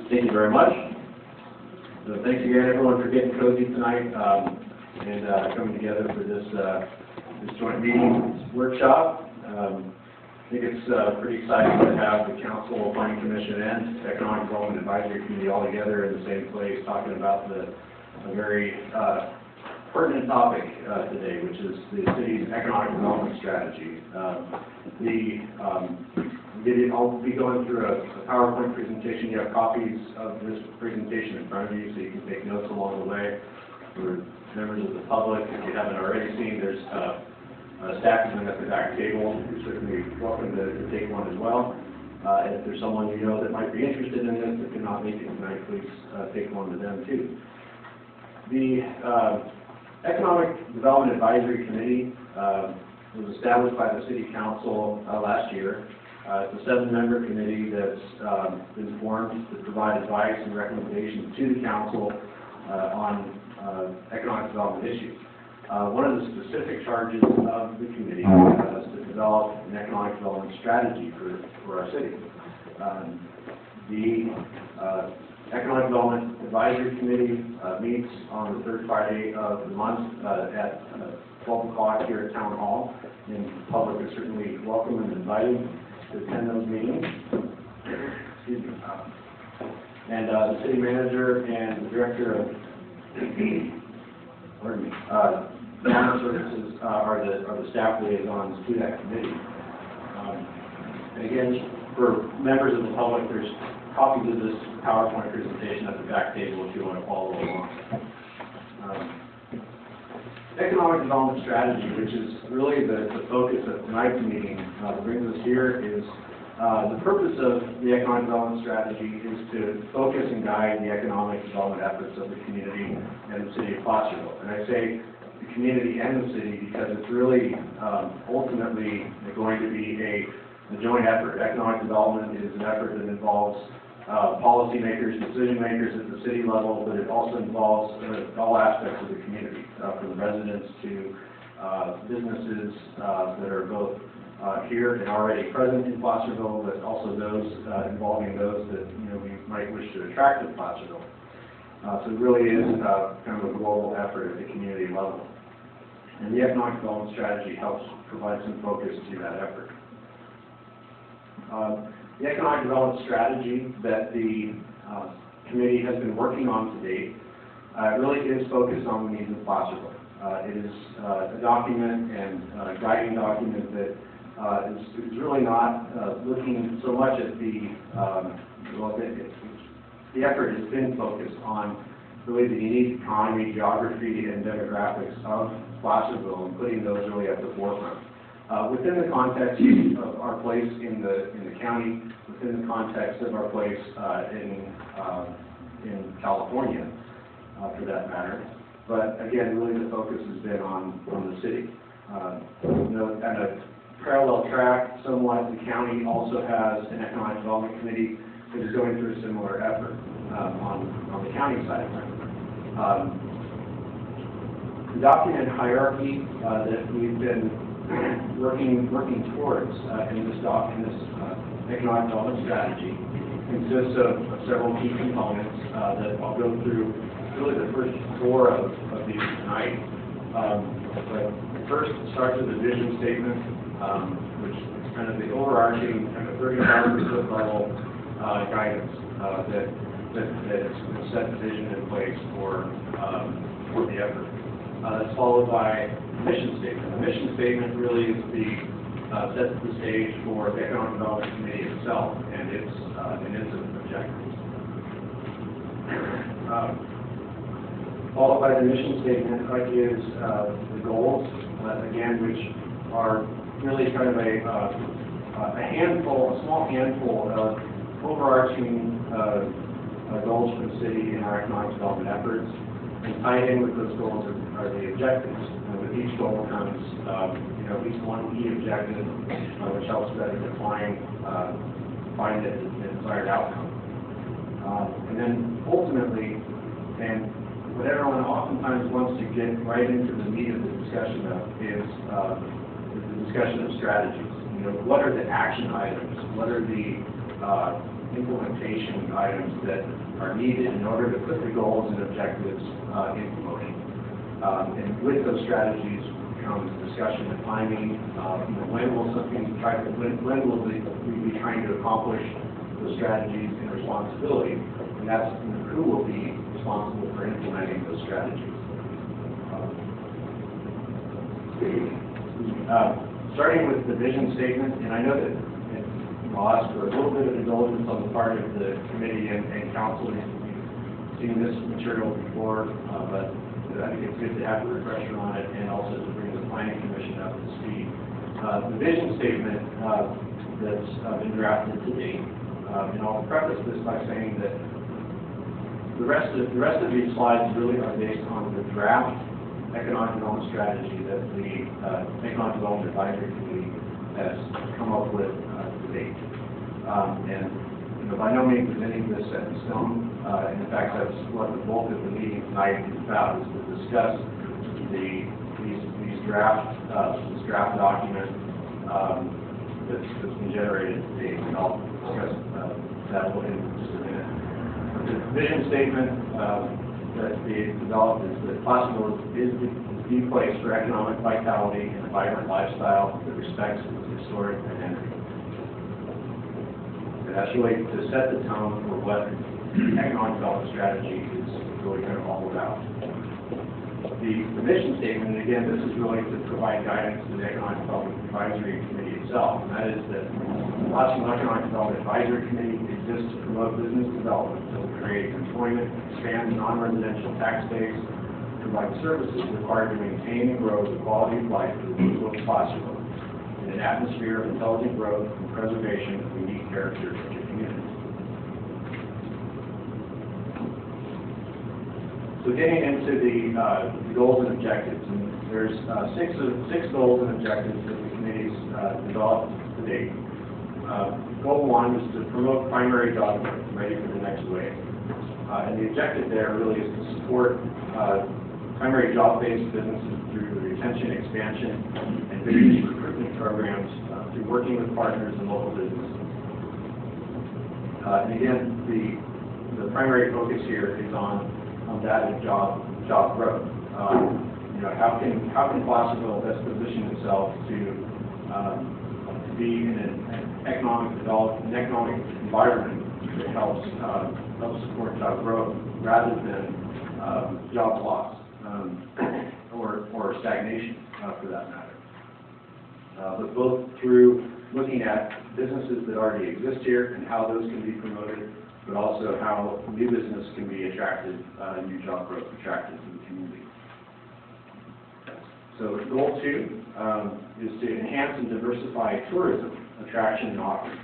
Thank you very much. So thanks again, everyone, for getting cozy tonight and coming together for this joint meeting workshop. I think it's pretty exciting to have the Council, Planning Commission, and Economic Development Advisory Committee all together in the same place, talking about a very pertinent topic today, which is the city's economic development strategy. I'll be going through a PowerPoint presentation. You have copies of this presentation in front of you, so you can take notes along the way. For members of the public, if you haven't already seen, there's a stack of them at the back table. You're certainly welcome to take one as well. And if there's someone you know that might be interested in this that cannot make it tonight, please take one to them too. The Economic Development Advisory Committee was established by the City Council last year. It's a 7-member committee that's been formed to provide advice and recommendations to the Council on economic development issues. One of the specific charges of the committee is to develop an economic development strategy for our city. The Economic Development Advisory Committee meets on the third Friday of the month at 12 o'clock here at Town Hall, and the public is certainly welcome and invited to attend those meetings. Excuse me. And the city manager and the director of Development Services are the staff liaisons to that committee. And again, for members of the public, there's copies of this PowerPoint presentation at the back table if you want to follow along. Economic development strategy, which is really the focus of tonight's meeting, brings us here, is the purpose of the economic development strategy is to focus and guide the economic development efforts of the community and the city of Placerville. And I say the community and the city because it's really ultimately going to be a joint effort. Economic development is an effort that involves policymakers, decision makers at the city level, but it also involves all aspects of the community, from residents to businesses that are both here and already present in Placerville, but also those involving those that we might wish to attract to Placerville. So it really is kind of a global effort at the community level. And the economic development strategy helps provide some focus to that effort. The economic development strategy that the committee has been working on to date really is focused on the needs of Placerville. It is a document and a guiding document that is really not looking so much at the effort has been focused on really the unique economy, geography, and demographics of Placerville and putting those really at the forefront. Within the context of our place in the county, within the context of our place in California, for that matter. But again, really the focus has been on the city. At a parallel track, somewhat, the county also has an economic development committee that is going through a similar effort on the county side of things. The document hierarchy that we've been working towards in this economic development strategy consists of several key components that I'll go through. Really, the first 4 of these tonight. But first, it starts with a vision statement, which is kind of the overarching, kind of 30,000-foot level guidance that set the vision in place for the effort. That's followed by a mission statement. The mission statement really is sets the stage for the Economic Development Committee itself and its objectives. Followed by the mission statement is the goals, again, which are really kind of a small handful of overarching goals for the city in our economic development efforts. And tied in with those goals are the objectives. And with each goal comes, at least one key objective, which helps better define the desired outcome. And then ultimately, and what everyone oftentimes wants to get right into the meat of the discussion of is the discussion of strategies. What are the action items? What are the implementation items that are needed in order to put the goals and objectives into motion. And with those strategies comes discussion of timing. When will when will we be trying to accomplish those strategies and responsibility? And that's who will be responsible for implementing those strategies. Starting with the vision statement, and I know that I'll ask for a little bit of indulgence on the part of the committee and council. We've seen this material before, but I think it's good to have a refresher on it and also to bring the Planning Commission up to speed. The vision statement that's been drafted to date, and I'll preface this by saying that the rest of these slides really are based on the draft economic development strategy that the Economic Development Advisory Committee has come up with to date. And by no means is any of this set in stone. In fact, that's what the bulk of the meeting tonight is about, is to discuss this draft document that's been generated to date. And I'll discuss that in just a minute. The vision statement that we developed is that Placerville is the place for economic vitality and a vibrant lifestyle that respects its historic identity. And that's really to set the tone for what economic development strategy is really kind of all about. The mission statement, and again, this is really to provide guidance to the Economic Development Advisory Committee itself, and that is that the Placerville Economic Development Advisory Committee exists to promote business development, to create employment, expand the non-residential tax base, provide services required to maintain and grow the quality of life for the people of Placerville in an atmosphere of intelligent growth and preservation of unique characters of the community. So getting into the goals and objectives, and there's six goals and objectives that the committee's developed to date. Goal 1 is to promote primary job growth, ready for the next wave. And the objective there really is to support primary job-based businesses through the retention, expansion, and business recruitment programs through working with partners and local businesses. And again, the primary focus here is on that of job growth. How can Placerville best position itself to be in an economic environment that helps support job growth rather than job loss or stagnation for that matter. But both through looking at businesses that already exist here and how those can be promoted, but also how new business can be attracted, new job growth attracted to the community. So goal 2 is to enhance and diversify tourism, attraction, and offerings.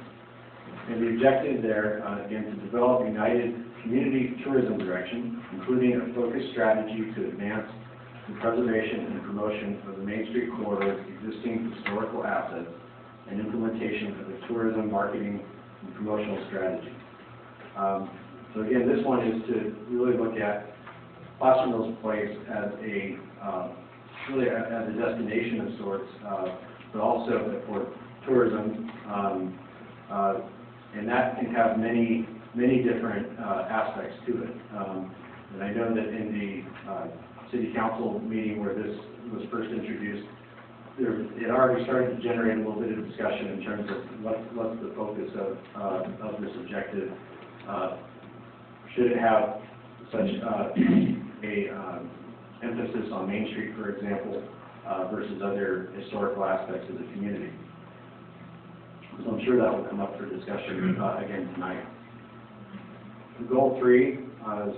And the objective there, again, to develop a united community tourism direction, including a focused strategy to advance the preservation and promotion of the Main Street corridor's existing historical assets and implementation of a tourism marketing and promotional strategy. So again, this one is to really look at Placerville's place as really as a destination of sorts, but also for tourism, and that can have many different aspects to it. And I know that in the City Council meeting where this was first introduced, it already started to generate a little bit of discussion in terms of what's the focus of this objective. Should it have such a emphasis on Main Street, for example, versus other historical aspects of the community? So I'm sure that will come up for discussion again tonight. Goal 3 is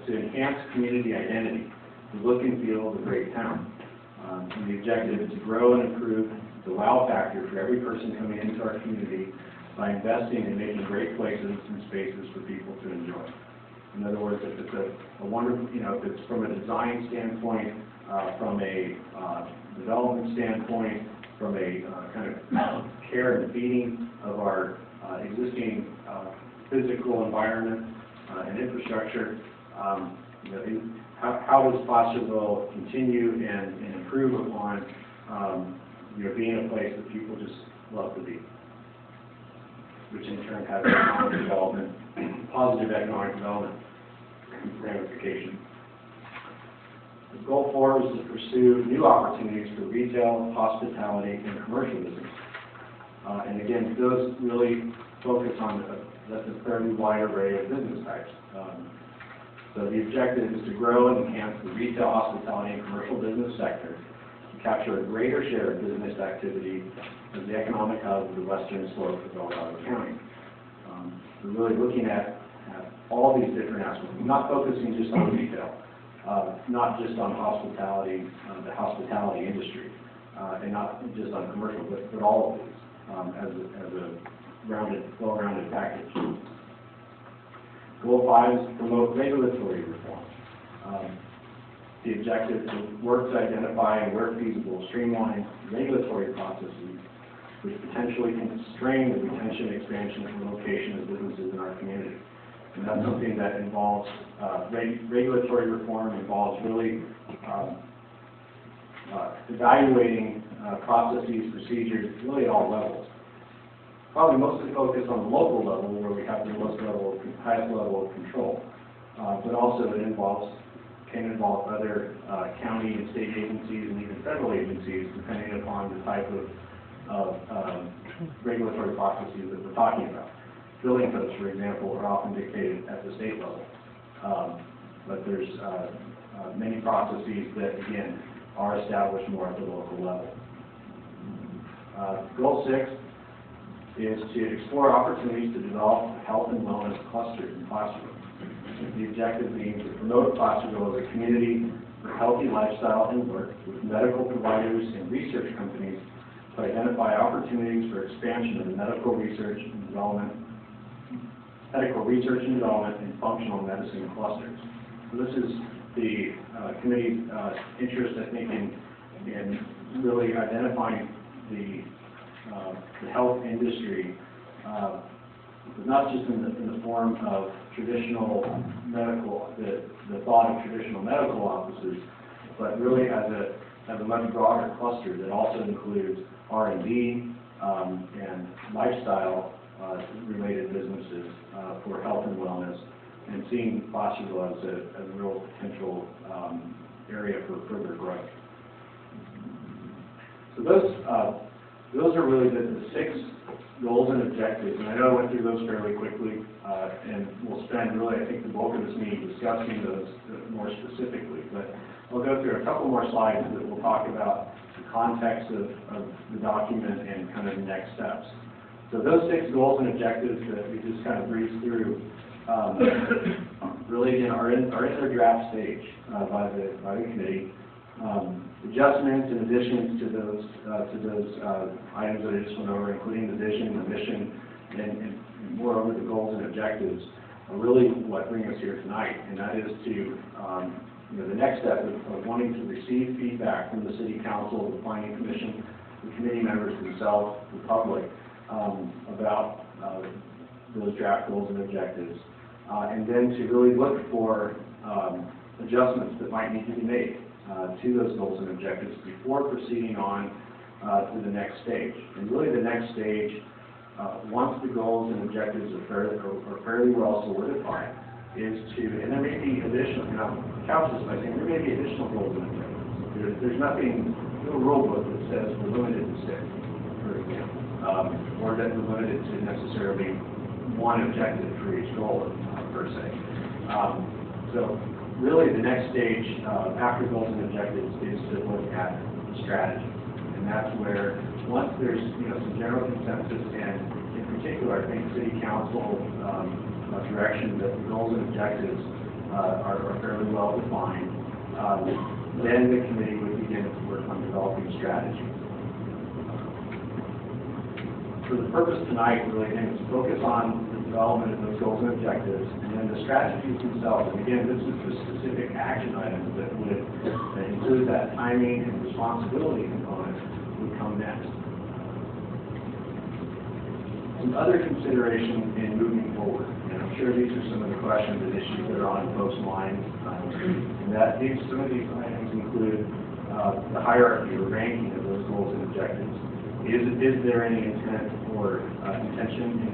to enhance community identity, the look and feel of a great town. And the objective is to grow and improve the wow factor for every person coming into our community by investing in making great places and spaces for people to enjoy. In other words, if it's a wonderful, if it's from a design standpoint, from a development standpoint, from a kind of care and feeding of our existing physical environment and infrastructure, how does Placerville continue and improve upon being a place that people just love to be? which in turn has economic development, positive economic development ramifications. Goal 4 is to pursue new opportunities for retail, hospitality, and commercial business. And again, those really focus on that's a fairly wide array of business types. So the objective is to grow and enhance the retail, hospitality, and commercial business sector to capture a greater share of business activity as the economic hub of the western slope of Delgado County. We're really looking at all these different aspects, not focusing just on retail, not just on hospitality, the hospitality industry, and not just on commercial, but all of these as a rounded, well-rounded package. Goal 5 is to promote regulatory reform. The objective is to work to identify and where feasible, streamline regulatory processes which potentially constrain the retention, expansion, and location of businesses in our community. And that's something that involves regulatory reform, involves really evaluating processes, procedures, really at all levels. Probably mostly focused on the local level where we have the highest level of control. But also it can involve other county and state agencies and even federal agencies depending upon the type of regulatory processes that we're talking about. Building codes, for example, are often dictated at the state level. But there's many processes that, again, are established more at the local level. Goal 6 is to explore opportunities to develop health and wellness clusters in Placerville. The objective being to promote Placerville as a community for healthy lifestyle and work with medical providers and research companies to identify opportunities for expansion of the medical research and development and functional medicine clusters. So this is the committee's interest, I think, in really identifying the health industry, not just in the form of traditional medical, the thought of traditional medical offices, but really as a much broader cluster that also includes R&D and lifestyle related businesses for health and wellness, and seeing Placerville as a real potential area for further growth. So those are really the 6 goals and objectives, and I know I went through those fairly quickly, and we'll spend really, I think, the bulk of this meeting discussing those more specifically, but I'll go through a couple more slides that will talk about the context of the document and kind of the next steps. So those 6 goals and objectives that we just kind of breezed through really, again, are in their draft stage by the committee. Adjustments and additions to those items that I just went over, including the vision, the mission, and moreover the goals and objectives, are really what bring us here tonight. And that is to the next step of wanting to receive feedback from the City Council, the Planning Commission, the committee members themselves, the public, about those draft goals and objectives, and then to really look for adjustments that might need to be made to those goals and objectives before proceeding on to the next stage. And really the next stage, once the goals and objectives are fairly well solidified, is to, and there may be additional, couch this by saying there may be additional goals and objectives. There's nothing, no rule book that says we're limited to 6, for example, or that we're limited to necessarily one objective for each goal, per se. So really the next stage after goals and objectives is to look at the strategy. And that's where, once there's some general consensus, and in particular I think City Council direction that the goals and objectives are fairly well defined, then the committee would begin to work on developing strategy. For the purpose tonight, really, again, is to focus on the development of those goals and objectives, and then the strategies themselves. And again, this is the specific action items that would include that timing and responsibility component would come next. Some other considerations in moving forward, and I'm sure these are some of the questions and issues that are on folks' minds, and that some of these items include the hierarchy or ranking of those goals and objectives. Is there any intent or intention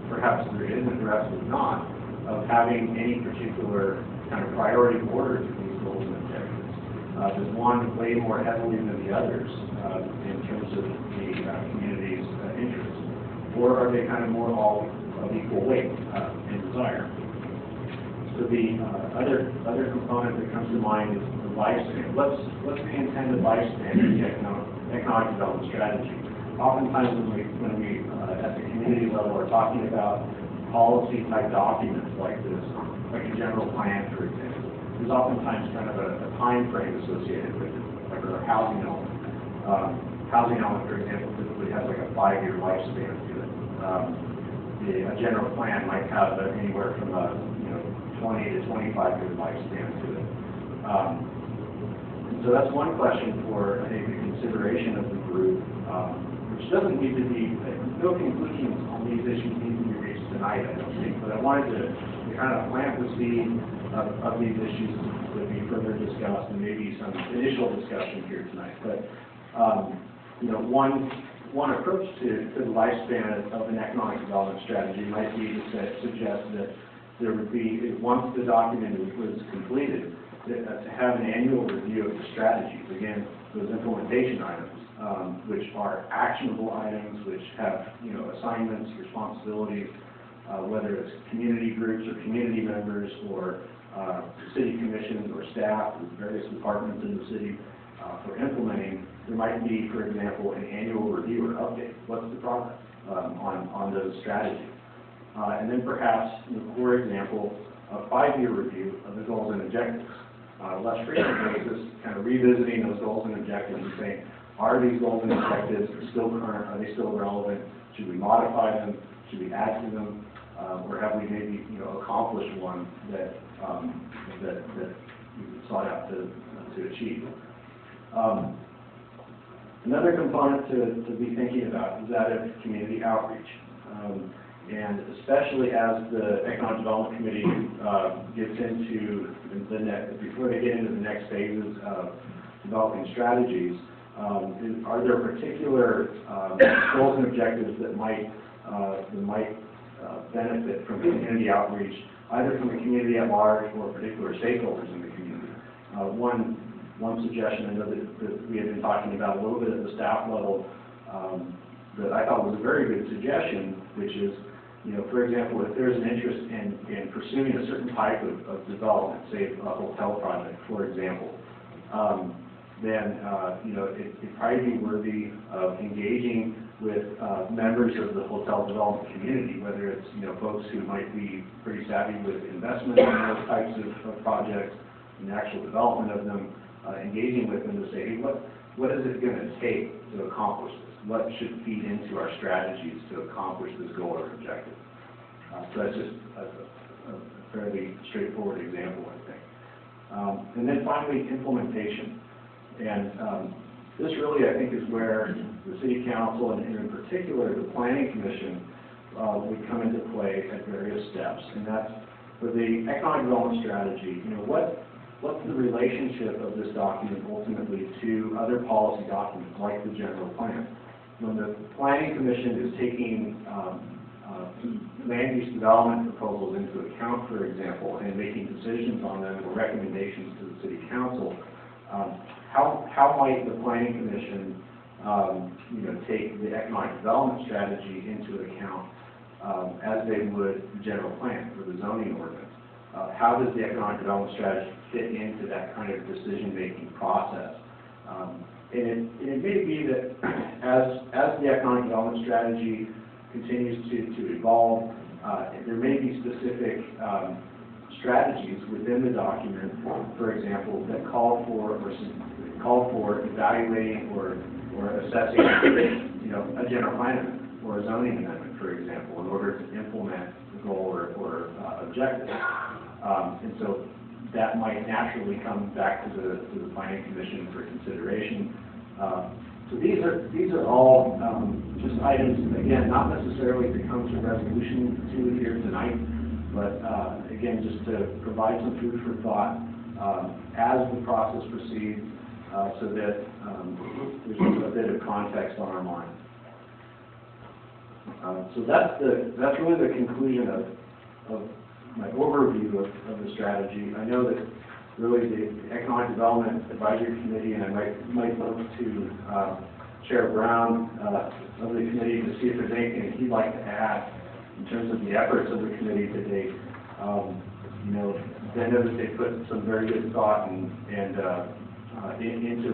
perhaps there is and perhaps there's not, of having any particular kind of priority order to these goals and objectives. Does one weigh more heavily than the others in terms of the community's interests? Or are they kind of more all of equal weight and desire? So the other component that comes to mind is the lifespan. What's the intended lifespan of the economic development strategy? Oftentimes when we at the community level are talking about policy type documents like this, like a general plan, for example, there's oftentimes kind of a time frame associated with it, like a housing element. Housing element, for example, typically has like a 5-year lifespan to it. A general plan might have anywhere from a 20 to 25-year lifespan to it. So that's one question for, I think, the consideration of the group, which doesn't need to be, no conclusions on these issues need to be reached tonight, I don't think, but I wanted to kind of plant the seed of these issues to be further discussed and maybe some initial discussion here tonight. But, one approach to the lifespan of an economic development strategy might be to suggest that there would be, once the document was completed, to have an annual review of the strategies. Again, those implementation items, which are actionable items, which have assignments, responsibilities, whether it's community groups or community members or city commissions or staff with various departments in the city for implementing. There might be, for example, an annual review or update. What's the progress on those strategies? And then perhaps, for example, a 5-year review of the goals and objectives. Less frequent basis, kind of revisiting those goals and objectives and saying, are these goals and objectives still current? Are they still relevant? Should we modify them? Should we add to them? Or have we maybe accomplished one that we sought out to achieve? Another component to be thinking about is that of community outreach. And especially as the Economic Development Committee gets into before they get into the next phases of developing strategies, are there particular goals and objectives that might benefit from community outreach, either from the community at large or particular stakeholders in the community? One suggestion I know that we have been talking about a little bit at the staff level that I thought was a very good suggestion, which is, for example, if there's an interest in pursuing a certain type of development, say a hotel project, for example, then it'd probably be worthy of engaging with members of the hotel development community, whether it's folks who might be pretty savvy with investment in those types of projects and the actual development of them, engaging with them to say, hey, what is it going to take to accomplish this? What should feed into our strategies to accomplish this goal or objective? So that's just a fairly straightforward example, I think. And then finally, implementation. And this really, I think, is where the City Council and in particular the Planning Commission would come into play at various steps. And that's for the economic development strategy. What's the relationship of this document ultimately to other policy documents like the general plan? When the Planning Commission is taking land use development proposals into account, for example, and making decisions on them or recommendations to the City Council, how might the Planning Commission take the economic development strategy into account as they would the general plan or the zoning ordinance? How does the economic development strategy fit into that kind of decision-making process? And it may be that as the economic development strategy continues to evolve, there may be specific strategies within the document, for example, that call for evaluating or assessing, a general plan amendment or a zoning amendment, for example, in order to implement the goal or objective. And so that might naturally come back to the Planning Commission for consideration. So these are all just items, again, not necessarily to come to resolution to here tonight, but again, just to provide some food for thought as the process proceeds, so that there's a bit of context on our mind. So that's really the conclusion of my overview of the strategy. I know that really the Economic Development Advisory Committee, and I might look to Chair Brown of the committee to see if there's anything he'd like to add in terms of the efforts of the committee to date. You know, I know that they put some very good thought into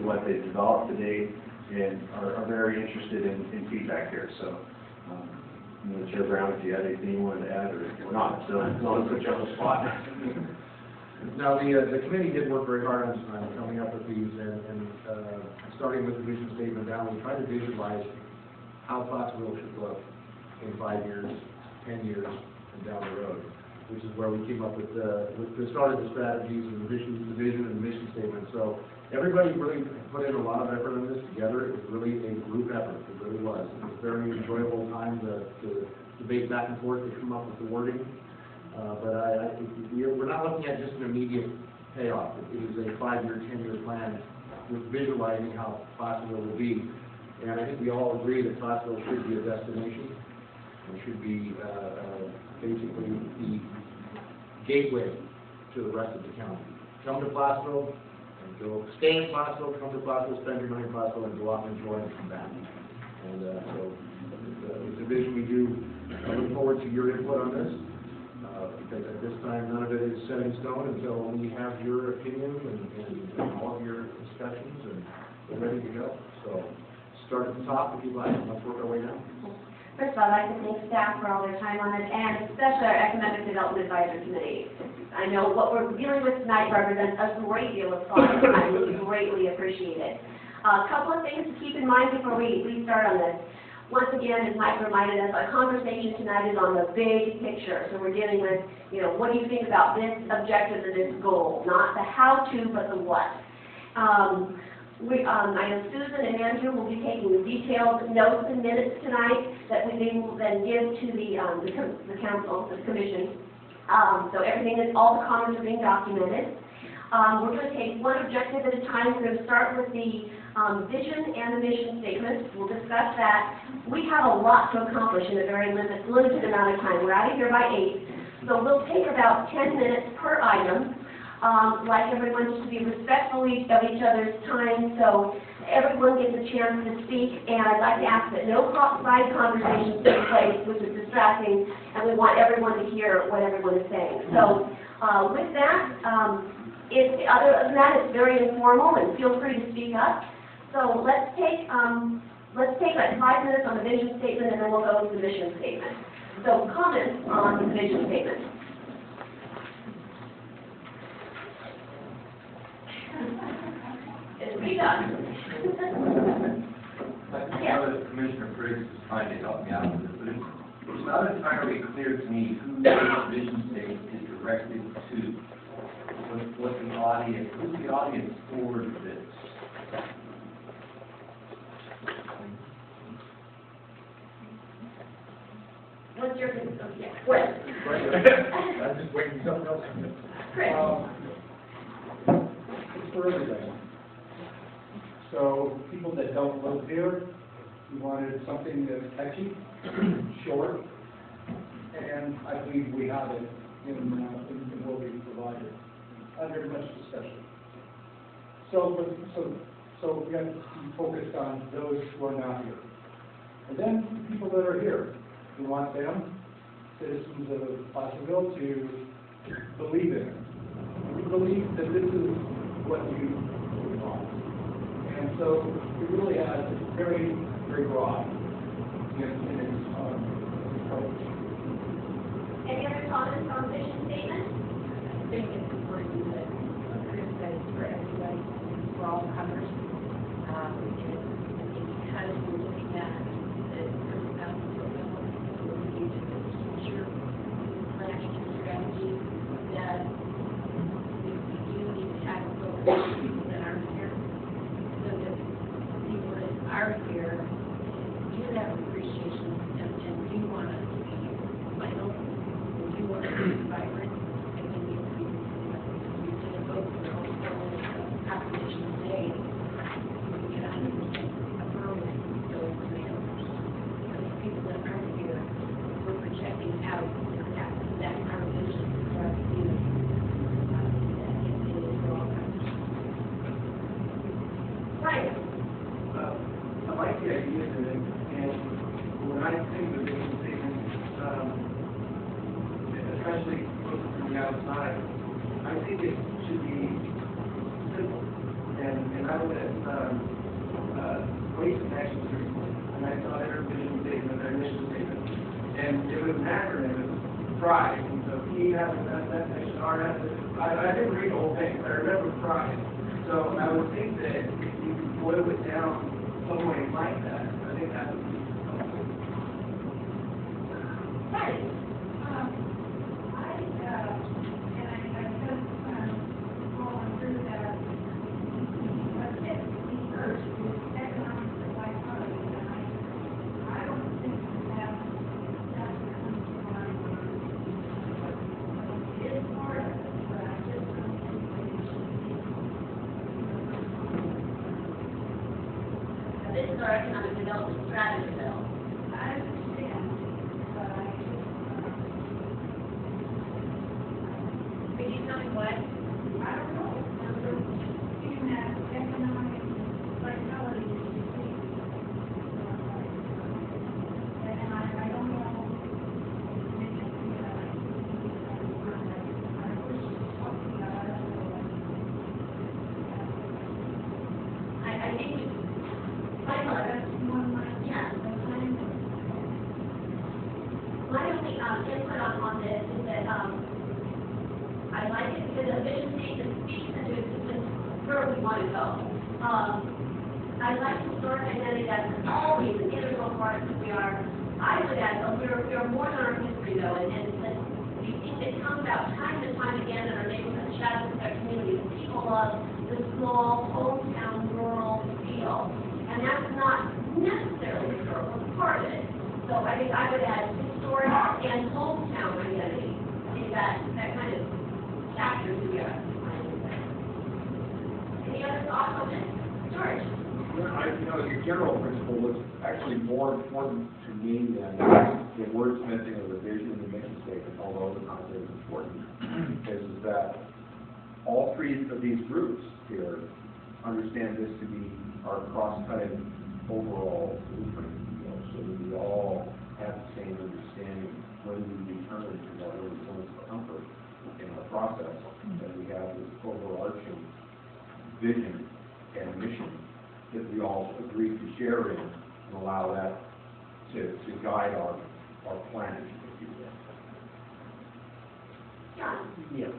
what they've developed to date and are very interested in feedback here. So, you know, Chair Brown, if you had anything you wanted to add or not, so don't put you on the spot. Now, the committee did work very hard on coming up with these, and starting with the vision statement down, we tried to visualize how Placerville should look in 5 years, 10 years, and down the road, which is where we came up with the start of the strategies and the vision and the mission statement. So everybody really put in a lot of effort on this together. It was really a group effort. It really was. It was a very enjoyable time to debate back and forth to come up with the wording. But I think we're not looking at just an immediate payoff. It is a 5-year, 10-year plan with visualizing how Placerville will be. And I think we all agree that Placerville should be a destination. It should be basically the gateway to the rest of the county. Come to Placerville and go, stay in Placerville, come to Placerville, spend your money in Placerville, and go out and enjoy and come back. And so it's a vision we do. I look forward to your input on this. Because at this time, none of it is set in stone until we have your opinions and all of your discussions, and we're ready to go. So start at the top if you like, and let's work our way down. First of all, I'd like to thank staff for all their time on it, and especially our Economic Development Advisory Committee. I know what we're dealing with tonight represents a great deal of thought, and I really greatly appreciate it. A couple of things to keep in mind before we start on this. Once again, as Mike reminded us, our conversation tonight is on the big picture. So we're dealing with, you know, what do you think about this objective and this goal? Not the how-to, but the what. I know Susan and Andrew will be taking detailed notes and minutes tonight that we will then give to the council, the commission. So everything is, all the comments are being documented. We're going to take one objective at a time. We're going to start with the vision and the mission statement. We'll discuss that. We have a lot to accomplish in a very limited amount of time. We're out of here by 8. So we'll take about 10 minutes per item. Like everyone, just to be respectful of each other's time, so everyone gets a chance to speak. And I'd like to ask that no side conversations take place, which is distracting, and we want everyone to hear what everyone is saying. So with that, other than that, it's very informal, and feel free to speak up. So let's take like 5 minutes on the vision statement, and then we'll go to the mission statement. So comments on the vision statement. It's pretty done. I know that Commissioner Briggs is trying to help me out with this, but it's not entirely clear to me who this vision statement is directed to. What the audience, who's the audience for this? What's your opinion? Yeah, Kris. I'm just waiting for something else. Kris. It's for everybody. So people that don't live here, we wanted something that's catchy, short, and I believe we have it in what we provided under much discussion. So we have to be focused on those who are not here. And then people that are here, we want them, citizens of Placerville, to believe in it. We believe that this is what you want. And so it really has, it's very, very broad in its approach. Any other comments on the vision statement? I think it's important that Kris says for everybody, for all comers. And because we're looking at the future planning and strategy, that we do need to have people that aren't here, so that people that are here do have appreciation and do want us to be vital, and do want us to be vibrant. Today, we can 100% affirm those demands. Because people that aren't here idea to it, and when I think of the vision statement, especially looking from the outside, I think it should be simple. And I was at Waste and Action recently, and I saw their vision statement, their mission statement, and it was an acronym, it was PRIDE, and so P has that section, R has it. I didn't read the whole thing, but I remember PRIDE. So I would think that if you could boil it down some way like that, I think that would be helpful. Right. This is our economic development strategy bill. I understand, but Could you tell me what? I don't know. Even that economic vitality is decreasing. And I don't know. I wish you were talking about it. I think That's one line. yeah. My only input on this is that I like it because the vision statement speaks into existence where we want to go. I like historic identity, that's always an integral part of who we are. I would add, we're more than our history though, and the thing that comes out time and time again in our neighborhood, shadows of our community, that people love the small, hometown, rural feel. And that's not necessarily historical, it's part of it. So I think I would add historic and hometown identity. I think that kind of captures who we are. Any other thoughts on this? George? As a general principle, what's actually more important to me than the wordsmithing of the vision and the mission statement, although the content is important, is that all three of these groups here understand this to be our cross-cutting overall blueprint, so that we all have the same understanding when we return to our own points of comfort in our process, that we have this overarching vision and mission that we all agree to share in and allow that to guide our planning, if you will. John? Yeah.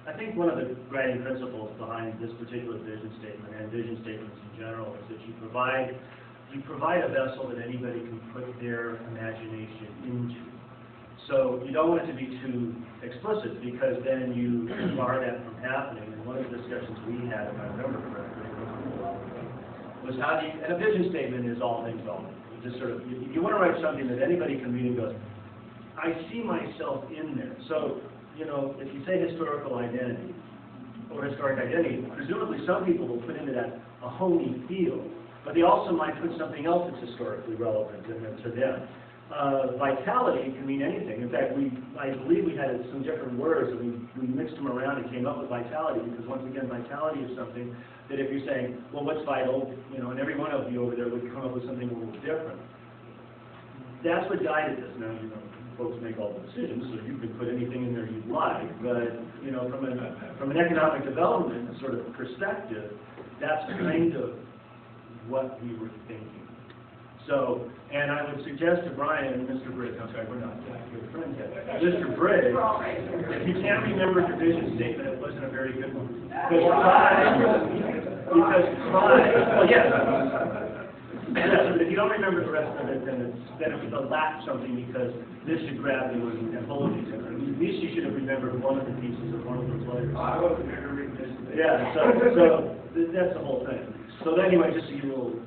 I think one of the guiding principles behind this particular vision statement and vision statements in general is that you provide a vessel that anybody can put their imagination into. So you don't want it to be too explicit, because then you bar that from happening. And one of the discussions we had, if I remember correctly, was how do you, and a vision statement is all things relevant. You just sort of, you want to write something that anybody can read and goes, I see myself in there. So, if you say historical identity or historic identity, presumably some people will put into that a homey feel, but they also might put something else that's historically relevant to them. Vitality can mean anything. In fact, I believe we had some different words, and we mixed them around and came up with vitality, because once again, vitality is something that if you're saying, well, what's vital, and every one of you over there would come up with something a little different. That's what guided this. Now, folks make all the decisions, so you can put anything in there you'd like, but, from an economic development sort of perspective, that's kind of what we were thinking. So, and I would suggest to Brian and Mr. Briggs, I'm sorry, we're not good friends yet, Mr. Briggs, if you can't remember your vision statement, it wasn't a very good one. Because well, yes. Yes, but if you don't remember the rest of it, then it's a lack something, because this should grab you and hold you. At least you should have remembered one of the pieces of one of those letters. I wasn't going to read this. Yeah, so that's the whole thing. So anyway, just a little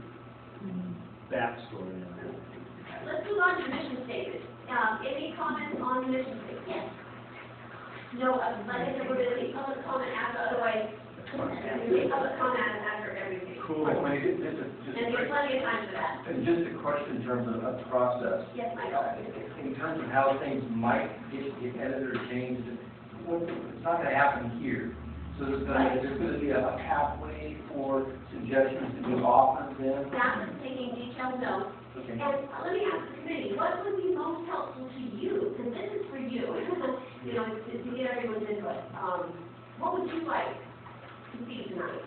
backstory on that. Let's move on to mission statement. Any comments on the mission statement? Yes. No, like I said, we're going to take public comment after, otherwise, take public comment after everything. Cool. And there's plenty of time for that. And just a question in terms of a process. Yes, Michael. In terms of how things might get edited or changed, it's not going to happen here. So there's gonna be a pathway for suggestions to be offered then? Staff is taking detailed notes. Okay. And let me ask the committee, what would be most helpful to you? Because this is for you, you know, to get everyone's input. What would you like to see tonight?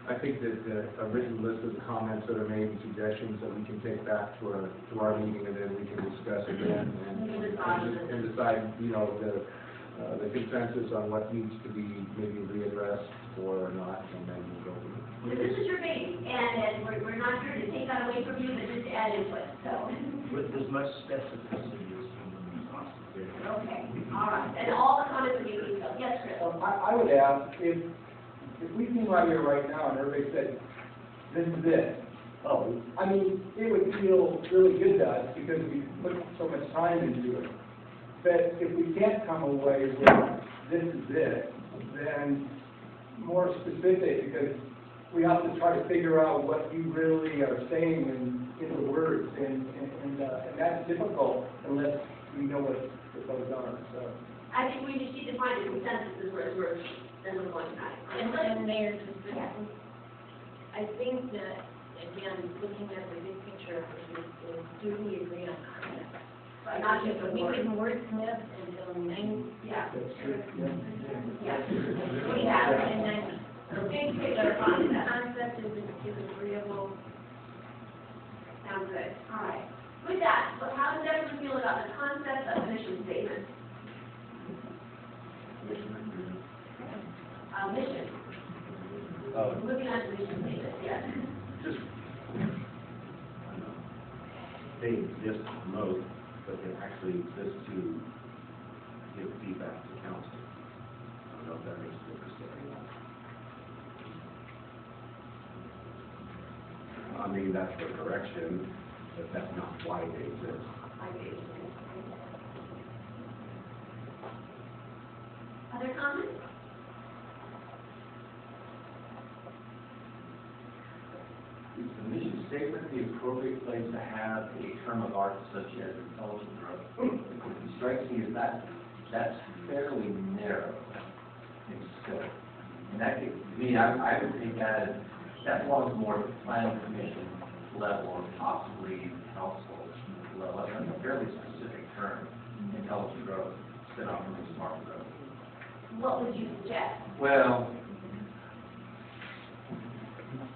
I think that a written list of the comments that are made and suggestions that we can take back to our meeting, and then we can discuss again and decide, you know, the consensus on what needs to be maybe readdressed or not, and then we'll go from there. This is your baby, and we're not here to take that away from you, but just to add input, so. With as much specificity as humanly possible. Okay, all right. And all the comments are being detailed. Yes, Kris? I would ask, if we came out here right now and everybody said, this is it, Oh, I mean, it would feel really good to us because we put so much time into it. But if we can't come away with this is it, then more specific, because we have to try to figure out what you really are saying in the words, and that's difficult unless we know what those are, so. I think we just need to find a consensus is where then we're going tonight. And Mayor, I think that, again, looking at the big picture, is do we agree on content? Not just a We word. can wordsmith until 9. Yeah. That's true, yeah. Yeah. We have, and then the big picture concept is agreeable. Sounds good. All right. With that, so how does everyone feel about the concept of mission statement? Mission. Looking at the mission statement, yes. Just, they exist to promote, but they actually exist to give feedback to council. I don't know if that makes a difference to anyone. I mean, that's the correction, but that's not why they exist. Other comments? Is the mission statement the appropriate place to have a term of art such as intelligent growth? It strikes me as that's fairly narrow in scope. And that could, to me, I would think that belongs more at the planning commission level or possibly council level. That's a fairly specific term, intelligent growth, instead of smart growth. What would you suggest? Well,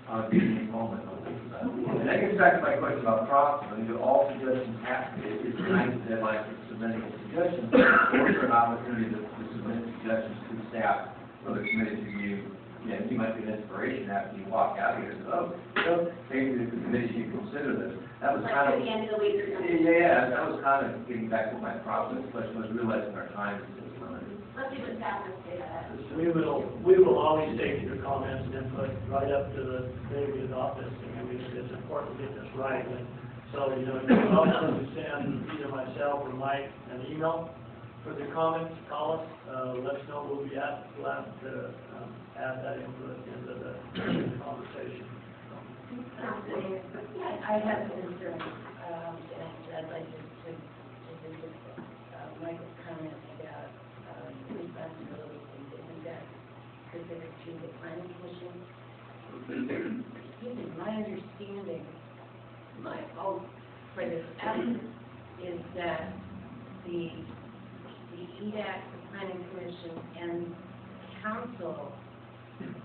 I'll give you a moment. And that gets back to my question about process. I mean, do all suggestions have to, is tonight's deadline for submitting suggestions, or is there an opportunity to submit suggestions to staff for the committee to review? Yeah, you might get an inspiration after you walk out here and say, oh, maybe the committee should consider this. That was Like kind at of, the end of the week or something? yeah, that was kind of getting back to my process question, was realizing our time is limited. Let's see what staff has to say about that. We will always take your comments and input right up to the David office, and I mean, it's important to get this right. And so, you know, you're welcome to send either myself or Mike an email for the comments, call us, let us know what we have, we'll have to add that input into the conversation. I have a concern, and I'd like to visit Michael's comment about responsibilities, and isn't that specific to the planning commission? Excuse me, my understanding, my hope for this effort is that the EDAC, the planning commission, and council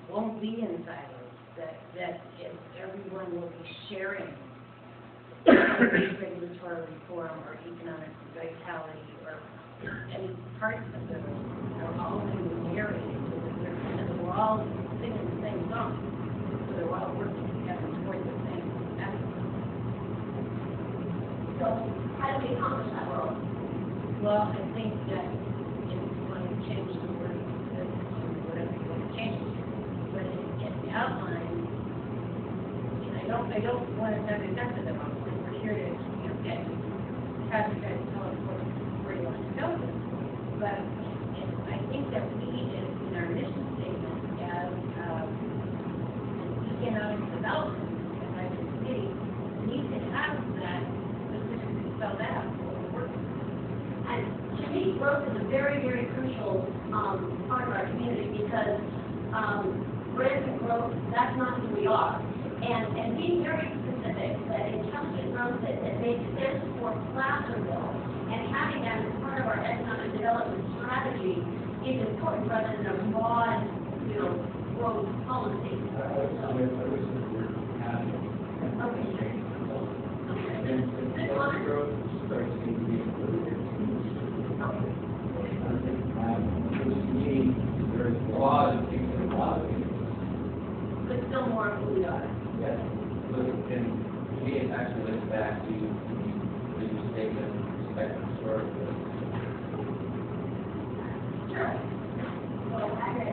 won't be in silos, that if everyone will be sharing regulatory reform or economic vitality or any parts of them are all being married, and we're all singing the same song, so they're all working together toward the same effort. So how do we accomplish that, Laurel? Well, I think that if you want to change the word, whatever you want to change it, but it outlines, I don't want to sound insensitive, we're here to, have you guys tell us where you want to go with it. But I think that we, in our mission statement, as economic development, as a city, need to have that specifically spelled out what we're working on. And to me, growth is a very, very crucial part of our community because Growth and growth, that's not who we are. And being very specific, that intelligent growth that makes sense for Placerville, and having that as part of our economic development strategy is important rather than a broad, growth policy. There's a lot of things in a lot of things. But still more of who we are. Yes. And to me, it actually links back to the statement, respect and sort of. Sure. Well, I read it.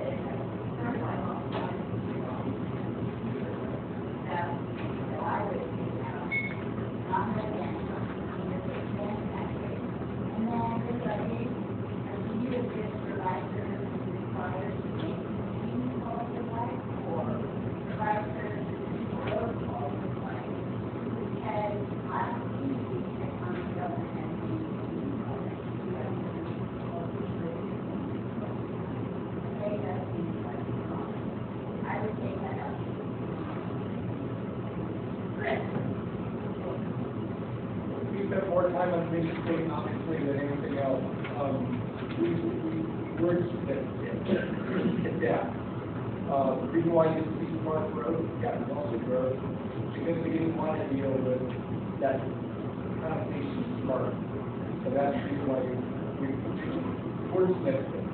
We spent more time on mission statement, obviously, than anything else. We wordsmith it down. The reason why you see smart growth, also growth, because we didn't want to deal with that connotation smart. So that's the reason why we wordsmithed it.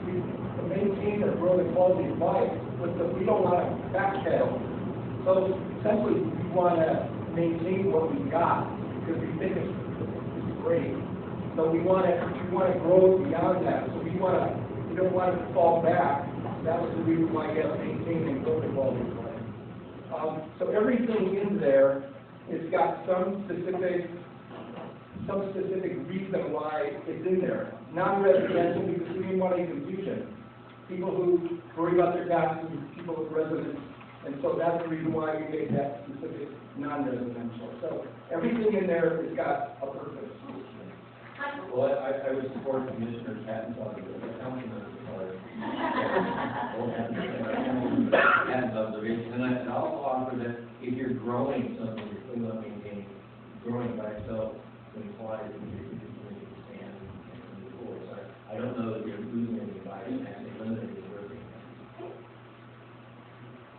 To maintain or grow the quality of life, but we don't want to backpedal. So essentially, we want to maintain what we've got because we think it's great. So we want to grow beyond that. So we don't want to fall back. That was the reason why you have to maintain and grow the quality of life. So everything in there, it's got some specific reason why it's in there. Non-residential, because we didn't want any confusion. People who worry about their taxes, people with residents, and so that's the reason why we made that specific non-residential. So everything in there has got a purpose. Well, I would support Commissioner Patton's observation, and I'd also offer that if you're growing something, you're still not maintaining. Growing by itself implies that you're continuing to expand and move forward. So I don't know that you're losing any by actually limiting your growth.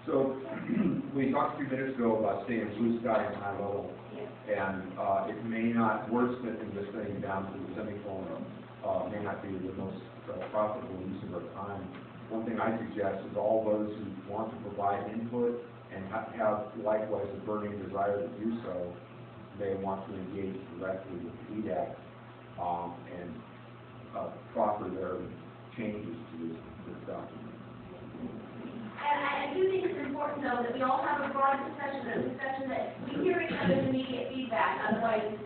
So we talked a few minutes ago about staying blue sky and high level, and it may not wordsmith and just getting down to the semicolon may not be the most profitable use of our time. One thing I suggest is all those who want to provide input and have likewise a burning desire to do so, they want to engage directly with EDAC and proffer their changes to this document. And I do think it's important, though, that we all have a broad discussion, that we hear each other's immediate feedback, otherwise it's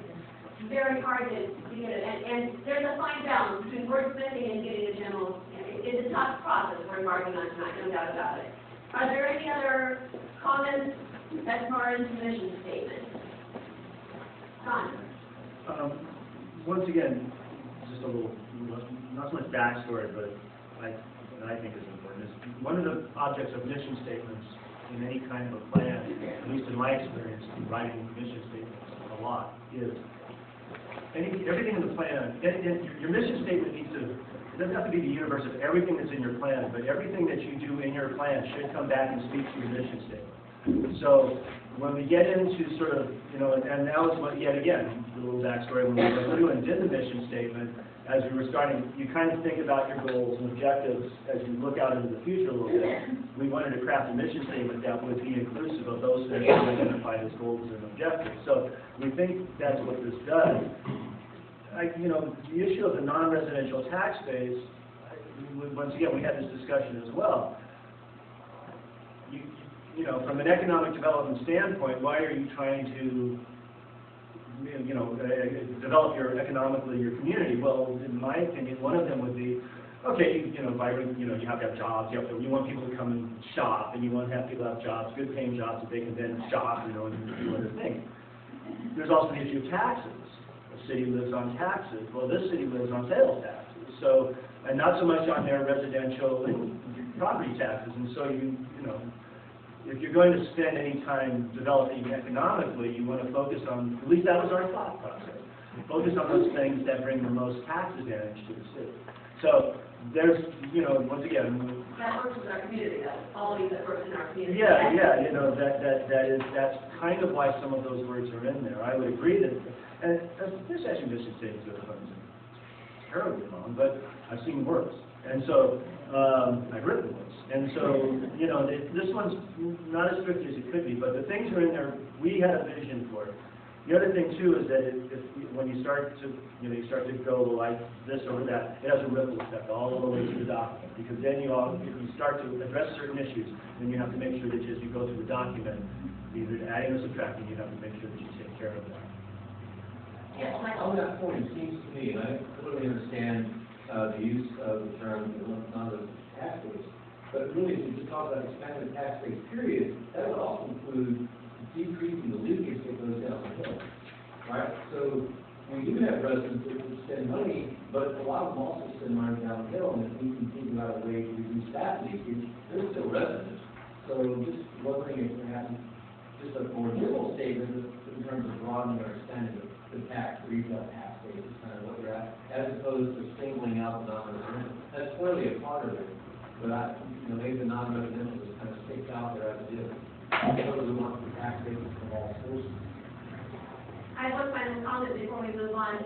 very hard to get it. And there's a fine balance between wordsmithing and getting a general, it's a tough process we're embarking on tonight, no doubt about it. Are there any other comments as far as the mission statement? Don? Once again, just a little, not so much backstory, but I think is important, is one of the objects of mission statements in any kind of a plan, at least in my experience in writing mission statements a lot, is everything in the plan, your mission statement needs to, it doesn't have to be the universe of everything that's in your plan, but everything that you do in your plan should come back and speak to your mission statement. So when we get into sort of, and now it's yet again, a little backstory, when we went through and did the mission statement, as we were starting, you kind of think about your goals and objectives as you look out into the future a little bit. We wanted to craft a mission statement that would be inclusive of those things identified as goals and objectives. So we think that's what this does. The issue of the non-residential tax base, once again, we had this discussion as well. From an economic development standpoint, why are you trying to develop your community? Well, in my opinion, one of them would be, okay, you have to have jobs, you want people to come and shop, and you want to have people have jobs, good paying jobs that they can then shop, and do other things. There's also the issue of taxes. The city lives on taxes. Well, this city lives on sales taxes. So, and not so much on their residential and property taxes. And so you know, if you're going to spend any time developing economically, you want to focus on, at least that was our thought process, focus on those things that bring the most tax advantage to the city. So there's, you know, once again, That works with our community, that's always that works in our community. yeah, you know, that's kind of why some of those words are in there. I would agree that, and there's actually mission statements that are terribly long, but I've seen worse. And so, I've written worse. And so, you know, this one's not as strict as it could be, but the things are in there, we had a vision for it. The other thing too is that when you start to, you know, you start to go like this or that, it has a ripple effect all the way to the document. Because then if you start to address certain issues, then you have to make sure that as you go through the document, either adding or subtracting, you have to make sure that you take care of that. Yes, Michael. On that point, it seems to me, and I totally understand the use of the term non-resident tax base, but really, if you just talk about expanding the tax base period, that would also include decreasing the leakage that goes down the hill, right? So we do have residents that would spend money, but a lot of them also spend money downhill, and if we can figure out a way to reduce that leakage, they're still residents. So just wondering if perhaps just a more general statement in terms of broadening or extending the tax, retail tax base is kind of what you're at, as opposed to singling out the non-residential. That's clearly a part of it, but maybe the non-residential just kind of sticks out there as it is. We want the tax bases from all sources. I have one final comment before we move on.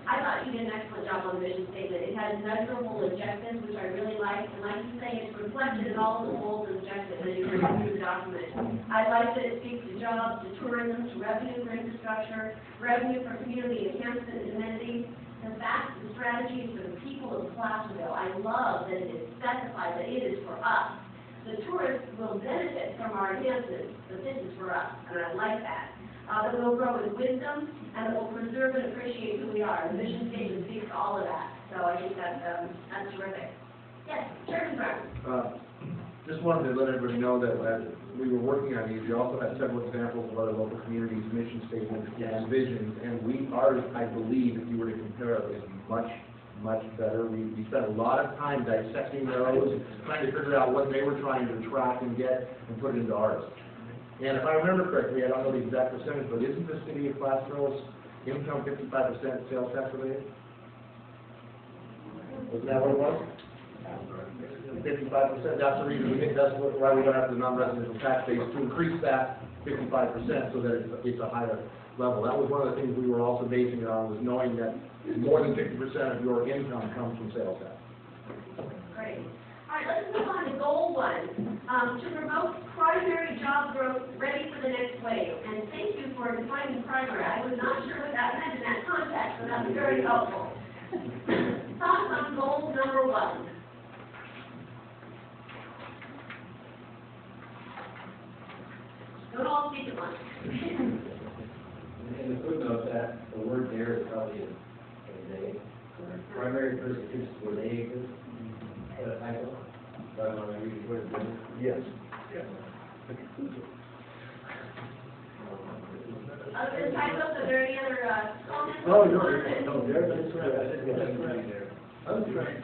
I thought you did an excellent job on the mission statement. It has measurable objectives, which I really like, and like you say, it's reflected in all the goals and objectives as you go through the document. I like that it speaks to jobs, to tourism, to revenue for infrastructure, revenue for community enhancement and amenities. The fact the strategy is for the people of Placerville. I love that it is specified that it is for us. The tourists will benefit from our enhancements, but this is for us, and I like that. That we'll grow with wisdom, and that we'll preserve and appreciate who we are. The mission statement speaks to all of that, so I think that's terrific. Yes, Chairman Brown. Just wanted to let everybody know that as we were working on these, we also had several examples of other local communities' mission statements and visions, and ours, I believe, if you were to compare it, is much better. We spent a lot of time dissecting those, trying to figure out what they were trying to track and get and put it into ours. And if I remember correctly, I don't know the exact percentage, but isn't the city of Placerville's income 55% sales tax related? Isn't that what it was? 55%. That's the reason why we went after the non-residential tax base, to increase that 55% so that it's a higher level. That was one of the things we were also basing it on, was knowing that more than 50% of your income comes from sales tax. Great. All right, let's move on to goal 1. To promote primary job growth ready for the next wave. And thank you for defining primary. I was not sure what that meant in that context, so that's very helpful. Thoughts on goal number 1? Don't all speak at once. In the footnote, that the word there is probably a they. Primary persecutors were they exist. Is that a typo? So I want to read the word. Yes. Other than typos, are there any other comments? No, there's right. I'm trying.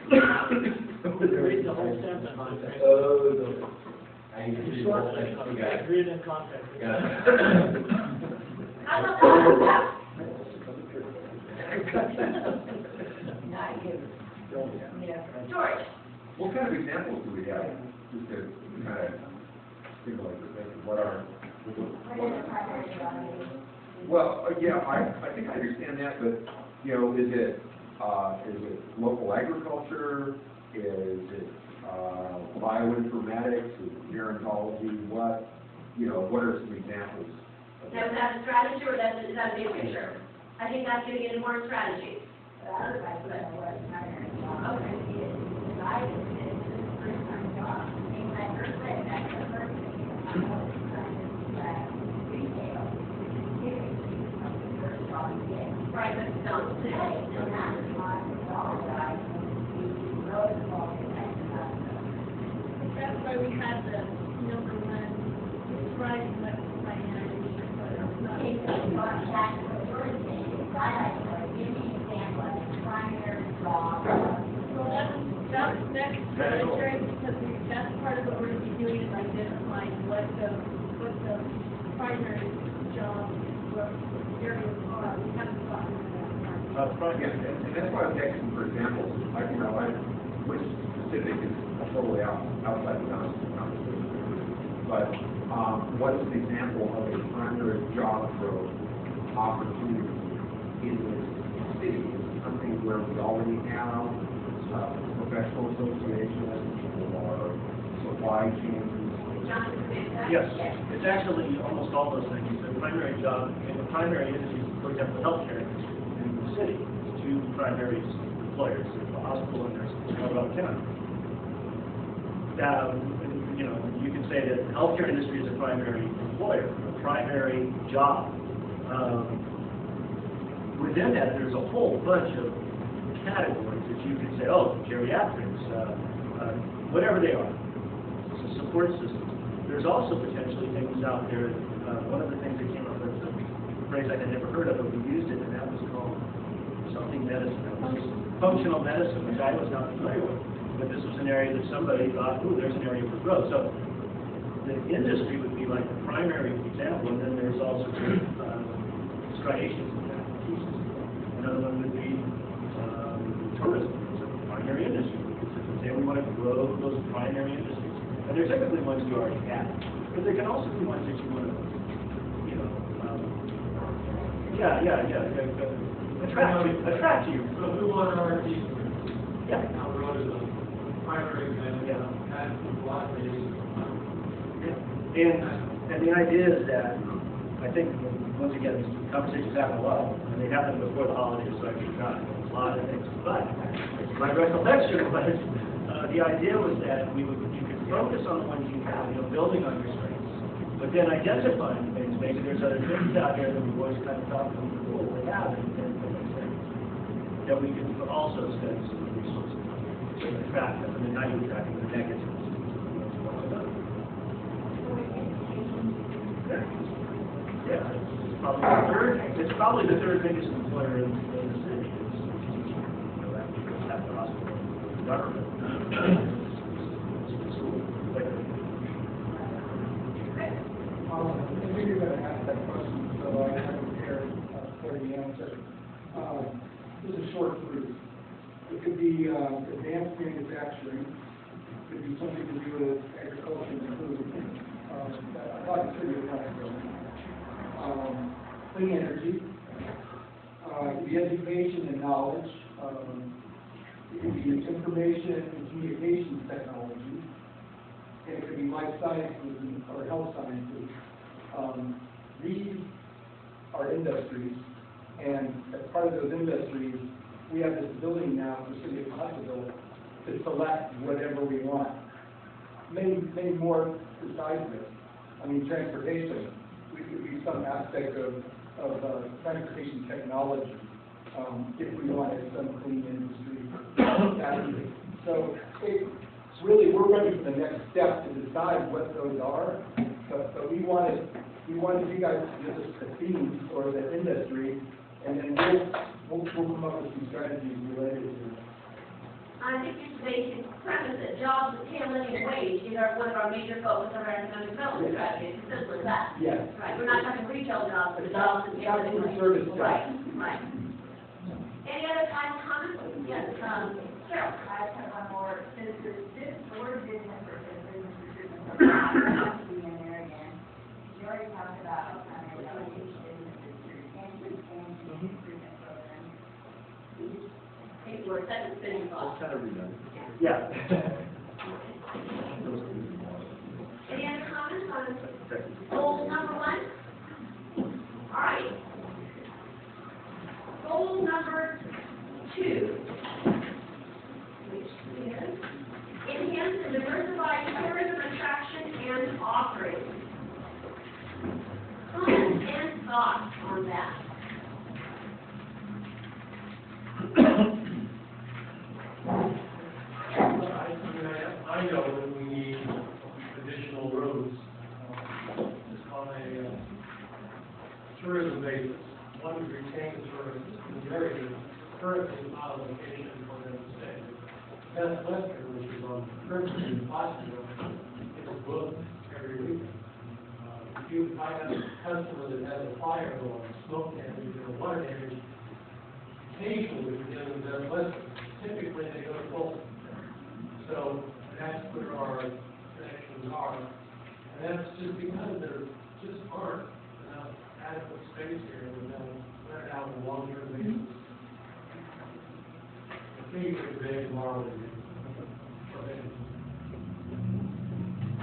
Read the whole sentence. Oh, no. I need to read the Short whole thing. sentence. You got it. Read it in context. Got it. How about that? George? What kind of examples do we have, just to kind of stimulate the thinking, what are? Well, yeah, I think I understand that, but, you know, is it local agriculture? Is it bioinformatics, is it gerontology, what are some examples? Now, is that a strategy or is that a big picture? I think that's getting into more strategy. Right, but don't today. That's why we had the number 1, describing what primary job define what the primary job, what areas are. We haven't gotten to that part. Yeah, and that's why I was asking for examples. I can realize which specific is totally outside the conversation. But what is an example of a primary job growth opportunity in this city? Is it something where we already have professional associations or supply chains? Yes, it's actually almost all those things. The primary job, in the primary industries, for example, healthcare in the city, two primary employers, the hospital and there's Colorado County. You know, you can say that the healthcare industry is a primary employer, a primary job. Within that, there's a whole bunch of categories that you could say, oh, geriatrics, whatever they are, support systems. There's also potentially things out there. One of the things that came up with a phrase I had never heard of, but we used it, and that was called something medicine, functional medicine, which I was not familiar with. But this was an area that somebody thought, ooh, there's an area for growth. So the industry would be like the primary example, and then there's also striations and pieces. Another one would be tourism. It's a primary industry. Say we want to grow those primary industries. And they're typically ones you already have. But there can also be ones that you want to, you know, attract you. So we want our people. Yeah. Now the road is a primary example. Yeah. And what it is. And the idea is that, I think, once again, these conversations happen a lot, and they happen before the holidays, so I forgot a lot of things. But my recollection was, the idea was that you could focus on the ones you have, you know, building on your strengths, but then identifying things. Maybe there's other things out there that we've always kind of thought would be cool to have, and that we can also spend some resources to attract them, and then now you're attracting the negatives. Yeah, it's probably the third biggest employer in the city. You know, after hospital, government. I knew you were going to ask that question, so I have prepared for the answer. This is short proof. It could be advanced manufacturing. It could be something to do with agriculture and food. I thought it's pretty good. Clean energy. It could be education and knowledge. It could be information and communications technology. And it could be life sciences or health sciences. These are industries, and as part of those industries, we have this ability now for the city of Placerville to select whatever we want. Many more besides this. I mean, transportation. We could be some aspect of transportation technology if we wanted some clean industry. So really, we're ready for the next step to decide what those are. But we wanted you guys to give us the themes or the industry, and then we'll come up with some strategies related to it. I think your basic premise that jobs with pay a living wage is one of our major focus of our economic development strategy. It's as simple as that. Yes. Right. We're not talking retail jobs, but It's jobs not with pay a living wage. service jobs. Right. Right. Any other final comments? Yes, Carol. I have one more. This word business versus business recruitment program has to be in there again. You already talked about association and recruitment program. We're second spinning thoughts. Kind of redundant. Yeah. Any other comments on goal number 1? All right. Goal number 2, which is enhance and diversify tourism attraction and offerings. Comments and thoughts on that? I know that we need additional roads on a tourism basis. One to retain the tourists in the area currently not a location for them to stay. Best Western, which is on Purchase in Placerville, is booked every week. might have a customer that has a fire going, smoke damage, or water damage. Occasionally, we deal with them less, typically they go to Wilkins. So that's where our connections are. And that's just because there just aren't enough adequate space here, and then rent out on a long-term basis. I think it's big tomorrow.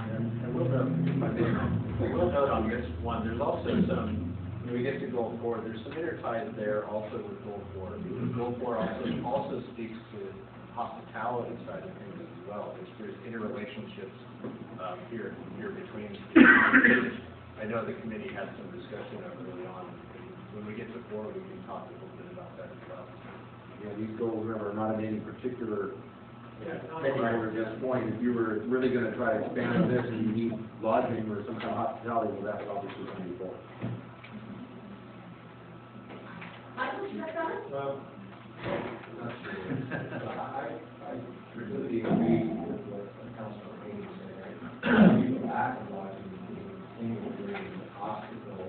And we'll note on this one, there's also some, when we get to goal 4, there's some interties there also with goal 4. Because goal 4 also speaks to hospitality side of things as well. There's interrelationships here between. I know the committee had some discussion early on. When we get to 4, we can talk a little bit about that as well. Yeah, these goals, remember, are not in any particular Yeah, at this point. If you were really going to try to expand on this and you need lodging or some kind of hospitality, well, that's obviously going to be goal. Michael, you have comments? I completely agree with what Councilmember Payne said, right? We go back and watch and continue to bring the hospital,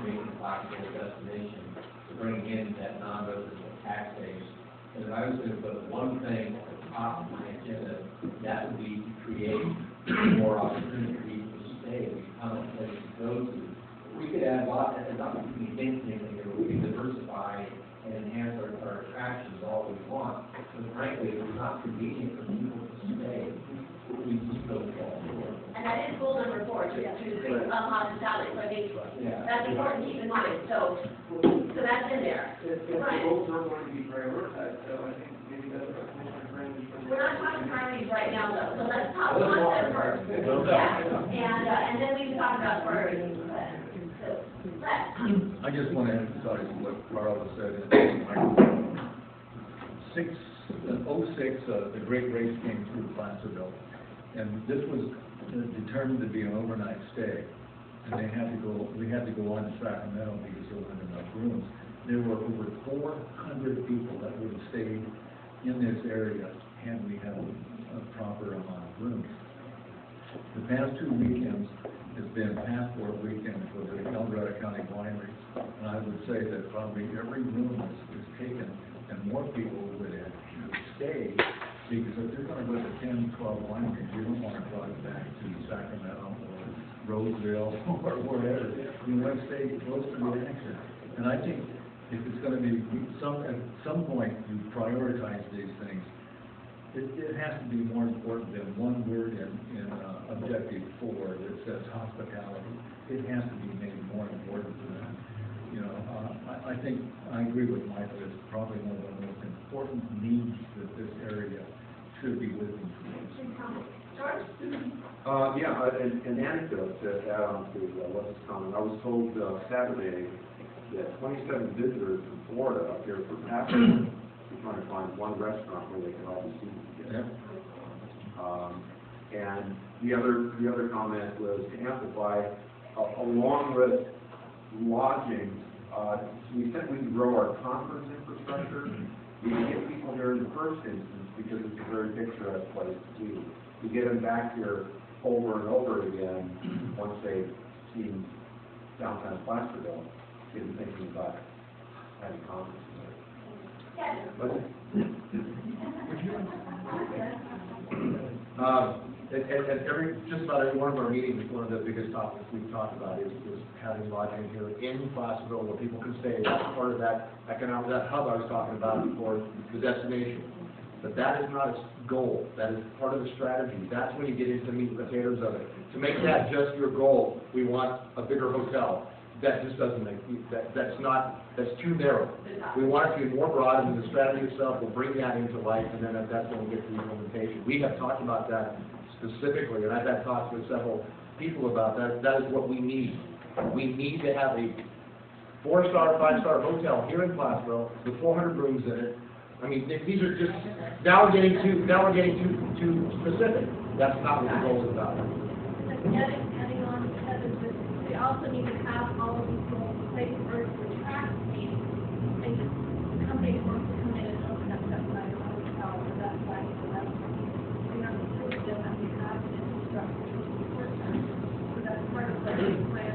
making Placerville a destination, to bring in that non-residential tax base. And if I was going to put one thing at the top of my agenda, that would be to create more opportunity for people to stay, become a place to go to. We could add a lot, and not to be against anything here, but we can diversify and enhance our attractions all we want. But frankly, if it's not convenient for people to stay, we just don't fall for it. And that is goal number 4, to increase hospitality, so I think Yeah. that's important to keep in mind, so that's in there. If the Right. goals are going to be prioritized, so I think maybe that's what Commissioner Frenn. We're not talking priorities right now, though, so let's talk concept first. Yeah, and then we can talk about priorities. So, I just want to emphasize what Laurel said. In 06, the Great Race came through Placerville, and this was determined to be an overnight stay. And we had to go on to Sacramento because there weren't enough rooms. There were over 400 people that would have stayed in this area had we had a proper amount of rooms. The past 2 weekends has been passport weekend for the El Dorado County wineries, and I would say that probably every room is taken, and more people would stay, because if they're going to go to 10, 12 wineries, you don't want to drive back to Sacramento or Roseville or wherever. You want to stay close to the action. And I think if it's going to be at some point you prioritize these things, it has to be more important than one word in objective 4 that says hospitality. It has to be made more important than that. You know, I think I agree with Michael. It's probably one of the most important needs that this area should be working towards. George? An anecdote to add on to what's coming. I was told Saturday that 27 visitors from Florida up here for Patton trying to find one restaurant where they can all be seated together. And the other comment was to amplify, along with lodging, we said we can grow our conference infrastructure. We can get people here in the first instance because it's a very picturesque place to be. We get them back here over and over again once they've seen downtown Placerville, get them thinking about having conferences there. Just about every one of our meetings, one of the biggest topics we've talked about is having lodging here in Placerville where people can stay. That's part of that economic, that hub I was talking about for the destination. But that is not a goal. That is part of the strategy. That's when you get into the meat and potatoes of it. To make that just your goal, we want a bigger hotel. That just doesn't make, that's too narrow. We want it to be more broad, and the strategy itself will bring that into life, and then that's when we get to the implementation. We have talked about that specifically, and I've had talks with several people about that. That is what we need. We need to have a 4-star, 5-star hotel here in Placerville with 400 rooms in it. I mean, these are just, now we're getting too specific. That's not what the goal is about. Adding on to that is that we also need to have all of these goals in place for to attract these, and just companies want to come in and open up that side of the hotel or that side of the restaurant. We have to prove them that we have an infrastructure to support them. So that's part of the plan.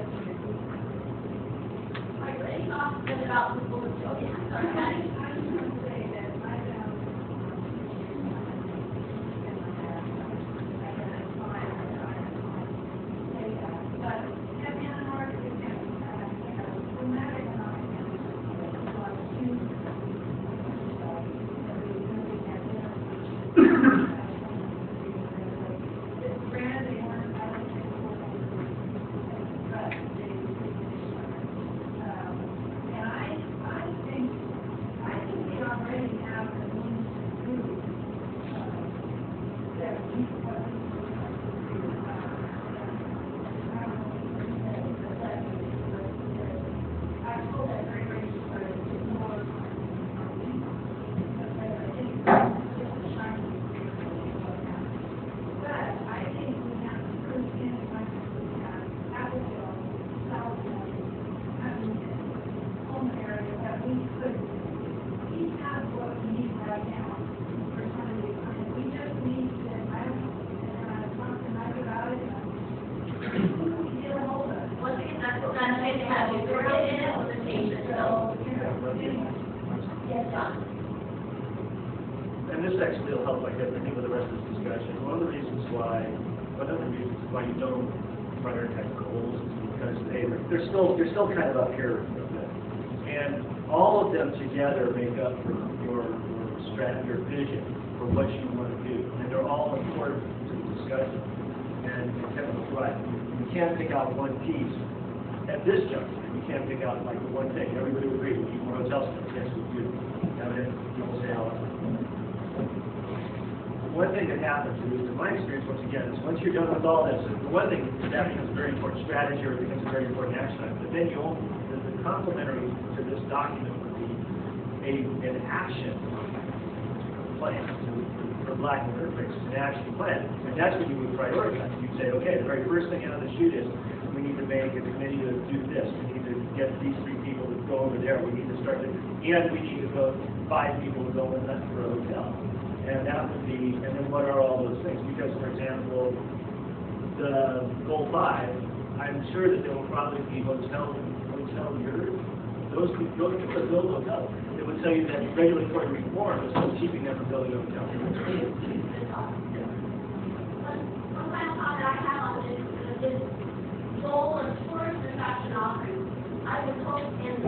one of the reasons why you don't prioritize goals is because they're still kind of up here a bit. And all of them together make up for your strategy, your vision for what you want to do. And they're all important to the discussion. And Kevin's right. You can't pick out one piece at this juncture. You can't pick out like the one thing. Everybody would agree. We need more hotel space. Yes, we do. Evident, people say all that. One thing that happens, at least in my experience, once again, is once you're done with all this, the one thing that becomes a very important strategy or becomes a very important action item, but then the complementary to this document would be an action plan, for lack of a better phrase, an action plan. And that's when you would prioritize. You'd say, okay, the very first thing out of the chute is we need to make a committee to do this. We need to get these 3 people to go over there. We need to start it, and we need to go 5 people to go in that for a hotel. And that would be, and then what are all those things? Because, for example, the goal 5, I'm sure that there will probably be hotel years. Those people that build hotels. It would tell you that regulatory reform is still keeping them from building hotels. One final comment I have on this goal of tourist attraction offerings. I would hope and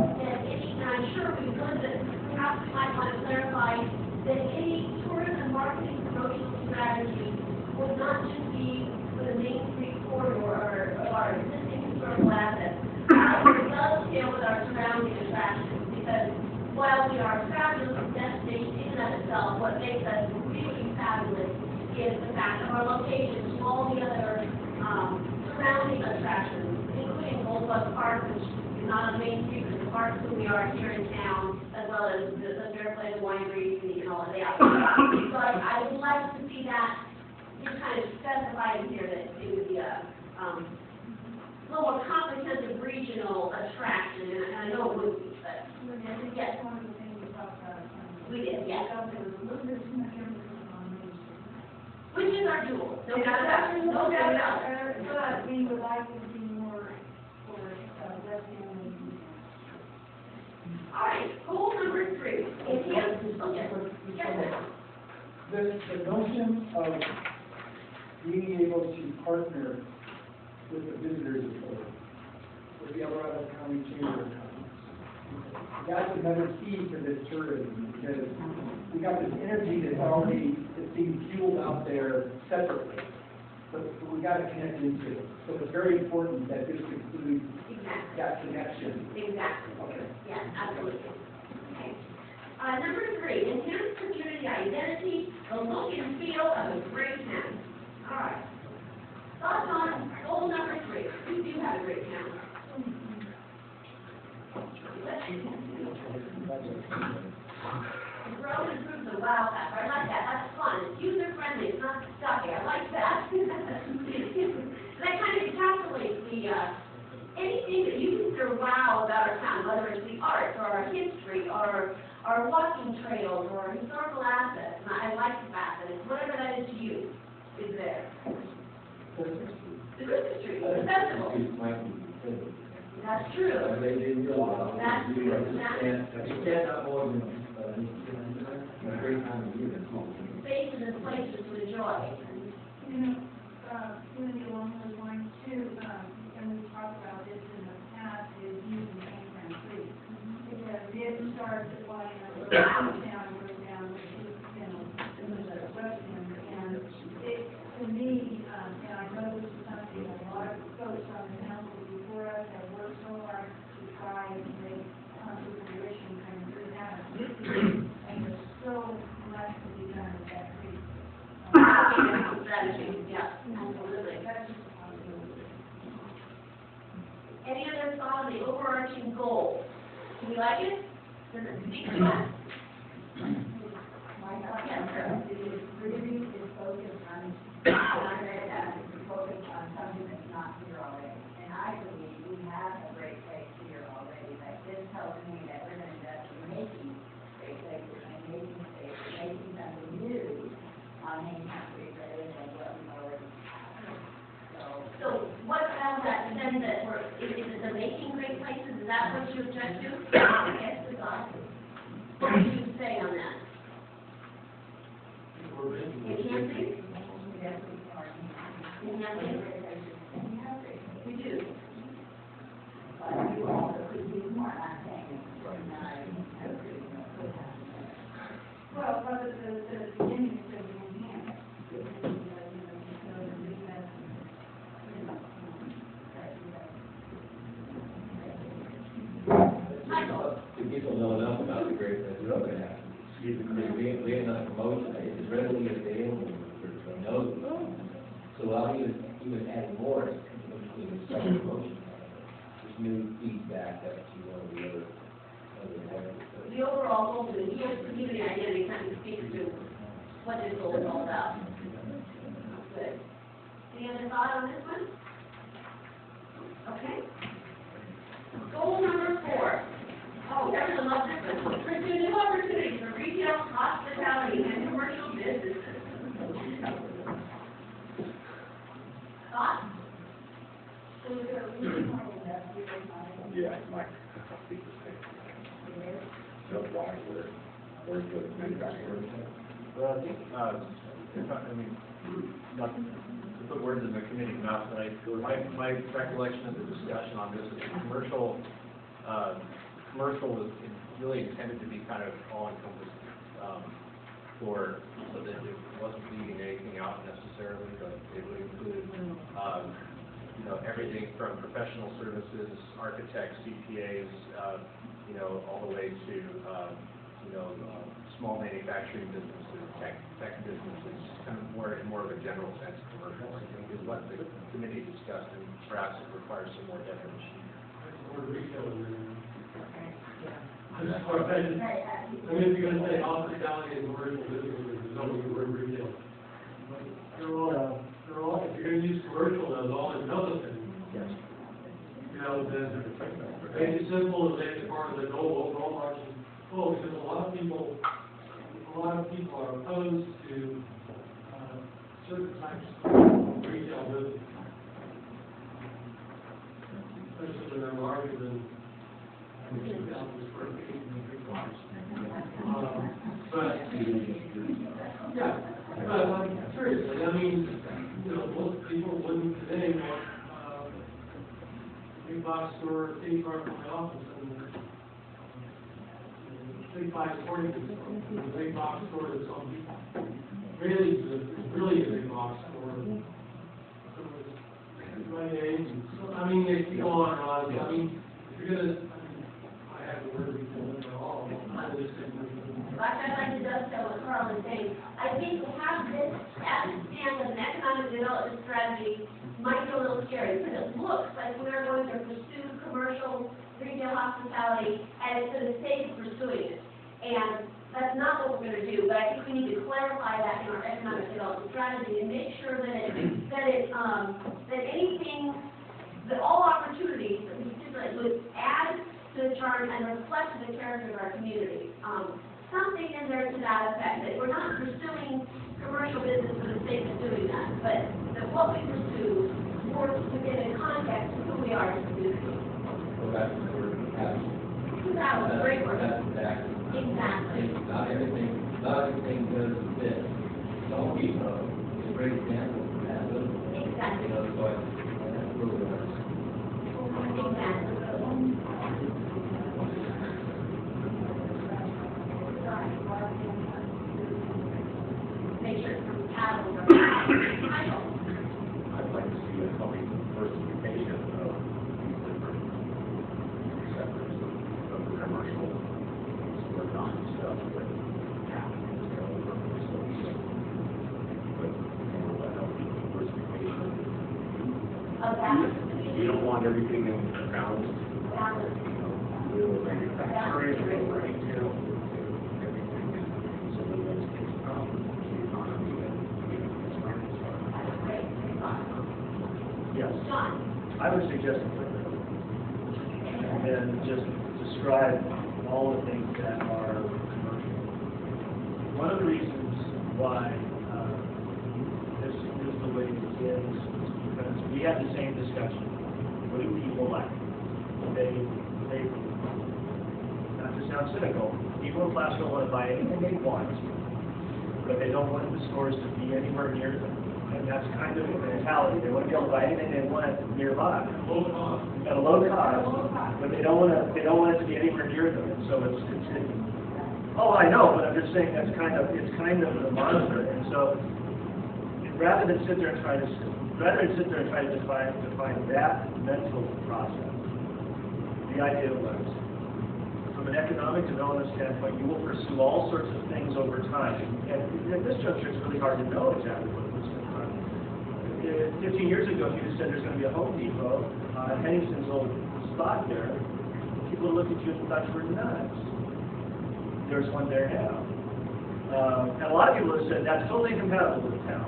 I'm sure we could, but perhaps we might want to clarify that any tourism marketing promotional strategy would not just be for the Main Street corridor or our existing historical assets. It does deal with our surrounding attractions because while we are a fabulous destination in and of itself, what makes us really fabulous is the fact of our location to all the other surrounding attractions, including Old West Park, which is not on the Main Street, but the parks that we are here in town, as well as the Fairplay, the wineries, and all of that. So I would like to see that just kind of specified here that it would be a little more comprehensive regional attraction, and I know it would be, but yes. One of the things we talked about. We did, yes. There was a little bit too much emphasis on Main Street. Which is our jewel, no doubt about it, no doubt about it. But we would like to see more for West End. All right, goal number 3. The notion of being able to partner with the visitors authority, with the Colorado County Chamber of Commerce. That's another key to this tourism, because we got this energy that's being fueled out there separately, but we got to connect into it. So it's very important that this includes that connection. Exactly. Okay. Yes, absolutely. Okay. Number 3, enhance community identity, the look and feel of a great town. All right. Thoughts on goal number 3? We do have a great town. Grow and improve the wow factor. I like that. That's fun. It's user friendly. It's not stuffy. I like that. That kind of encapsulates the anything that you consider wow about our town, whether it's the arts or our history or our walking trails or historical assets. And I like the fact that it's whatever that is to you is there. The Christmas tree, the festival. That's true. That's true. You can't avoid a great time of year. Spaces and places to enjoy. Wendy, along those lines too, and we talked about this in the past, is using Hagen trees. It did start like in a little town, goes down in the west end, and it, to me, and I know this is something a lot of folks on the council before us have worked so hard to try and make come to fruition, and we haven't. And there's so much to be done with that tree. Strategy, yeah, absolutely. Any other thought on the overarching goal? Do we like it? Does it speak to us? My thought, yes, it really is focused on, focused on something that's not here already. And I believe we have a great place here already, but this tells me that we're going to invest in making great places and making space, making something new on Main Street rather than what we already have. So what about that then that we're, is it the making great places? Is that what you object to? Yes, it's awesome. What would you say on that? Enhancing? Yes, we are. Well, but the beginning is in hand. The people know enough about the great Placerville EDAC. We have enough promotion, it's readily available for knows about it. So while he was adding more, it was some promotion. There's new feedback that you want to be other areas. The overall goal of the community identity kind of speaks to what this goal is all about. Good. Any other thought on this one? Okay. Goal number 4. Oh, everyone loves this one. Pursue new opportunities for retail, hospitality, and commercial businesses. Thoughts? Yeah, Mike. So why we're good manufacturers. Well, I think, not to put words in the committee's mouth, but my recollection of the discussion on this is commercial was really intended to be kind of all-encompassing, so that it wasn't leaving anything out necessarily, but it would include, everything from professional services, architects, CPAs, all the way to, small manufacturing businesses, tech businesses, kind of more of a general sense of commercial, I think, is what the committee discussed, and perhaps it requires some more definition. If you're gonna say hospitality and commercial businesses, there's only the word retail. They're all, if you're gonna use commercial, that's all encompassing. Yes. Then make it simple and make it part of the goal, overall margin. Oh, because a lot of people are opposed to certain types of retail business. Especially when they're larger than 2,000 square feet. But seriously, I mean, most people wouldn't today want a big box store, big car from my office, and big five sporting goods store, a big box store that's on really a big box store. I mean, if you go on and on, I mean, if you're gonna, I have the word retail in all. I'd like to dovetail what Carl is saying. I think to have this as it stands as an economic development strategy might be a little scary, because it looks like we are going to pursue commercial, retail, hospitality, and it's for the sake of pursuing it. And that's not what we're going to do, but I think we need to clarify that in our economic development strategy and make sure that anything, that all opportunities that we stipulate would add to the charm and reflect the character of our community. Something in there to that effect, that we're not pursuing commercial business for the sake of doing that, but that what we pursue works within a context of who we are as a community. Well, that's the word we have. That was a great word. That's exactly. Exactly. Not everything does fit. Don't be a great example of that. Exactly. So that's really nice. Exactly. Make sure it's compatible with title. I'd like to see a healthy diversification of these different sectors of the commercial, store non-stuff, but you don't want everything in the ground, little manufacturing, little retail, everything, so that that's the economy that Yes. I would suggest and then just describe all the things that are commercial. One of the reasons why this is the way it is because we have the same discussion. What do people like? They not to sound cynical, people in Placerville want to buy anything they want, but they don't want the stores to be anywhere near them. And that's kind of the mentality. They want to be able to buy anything they want nearby. At a low cost, but they don't want it to be anywhere near them. And so it's oh, I know, but I'm just saying it's kind of the mantra. And so rather than sit there and try to define that mental process, the idea was, from an economic development standpoint, you will pursue all sorts of things over time. And at this juncture, it's really hard to know exactly what was going on. 15 years ago, if you just said there's going to be a Home Depot at Henningson's old spot there, people would look at you and thought you were nuts. There's one there now. And a lot of people have said that's totally incompatible with the town.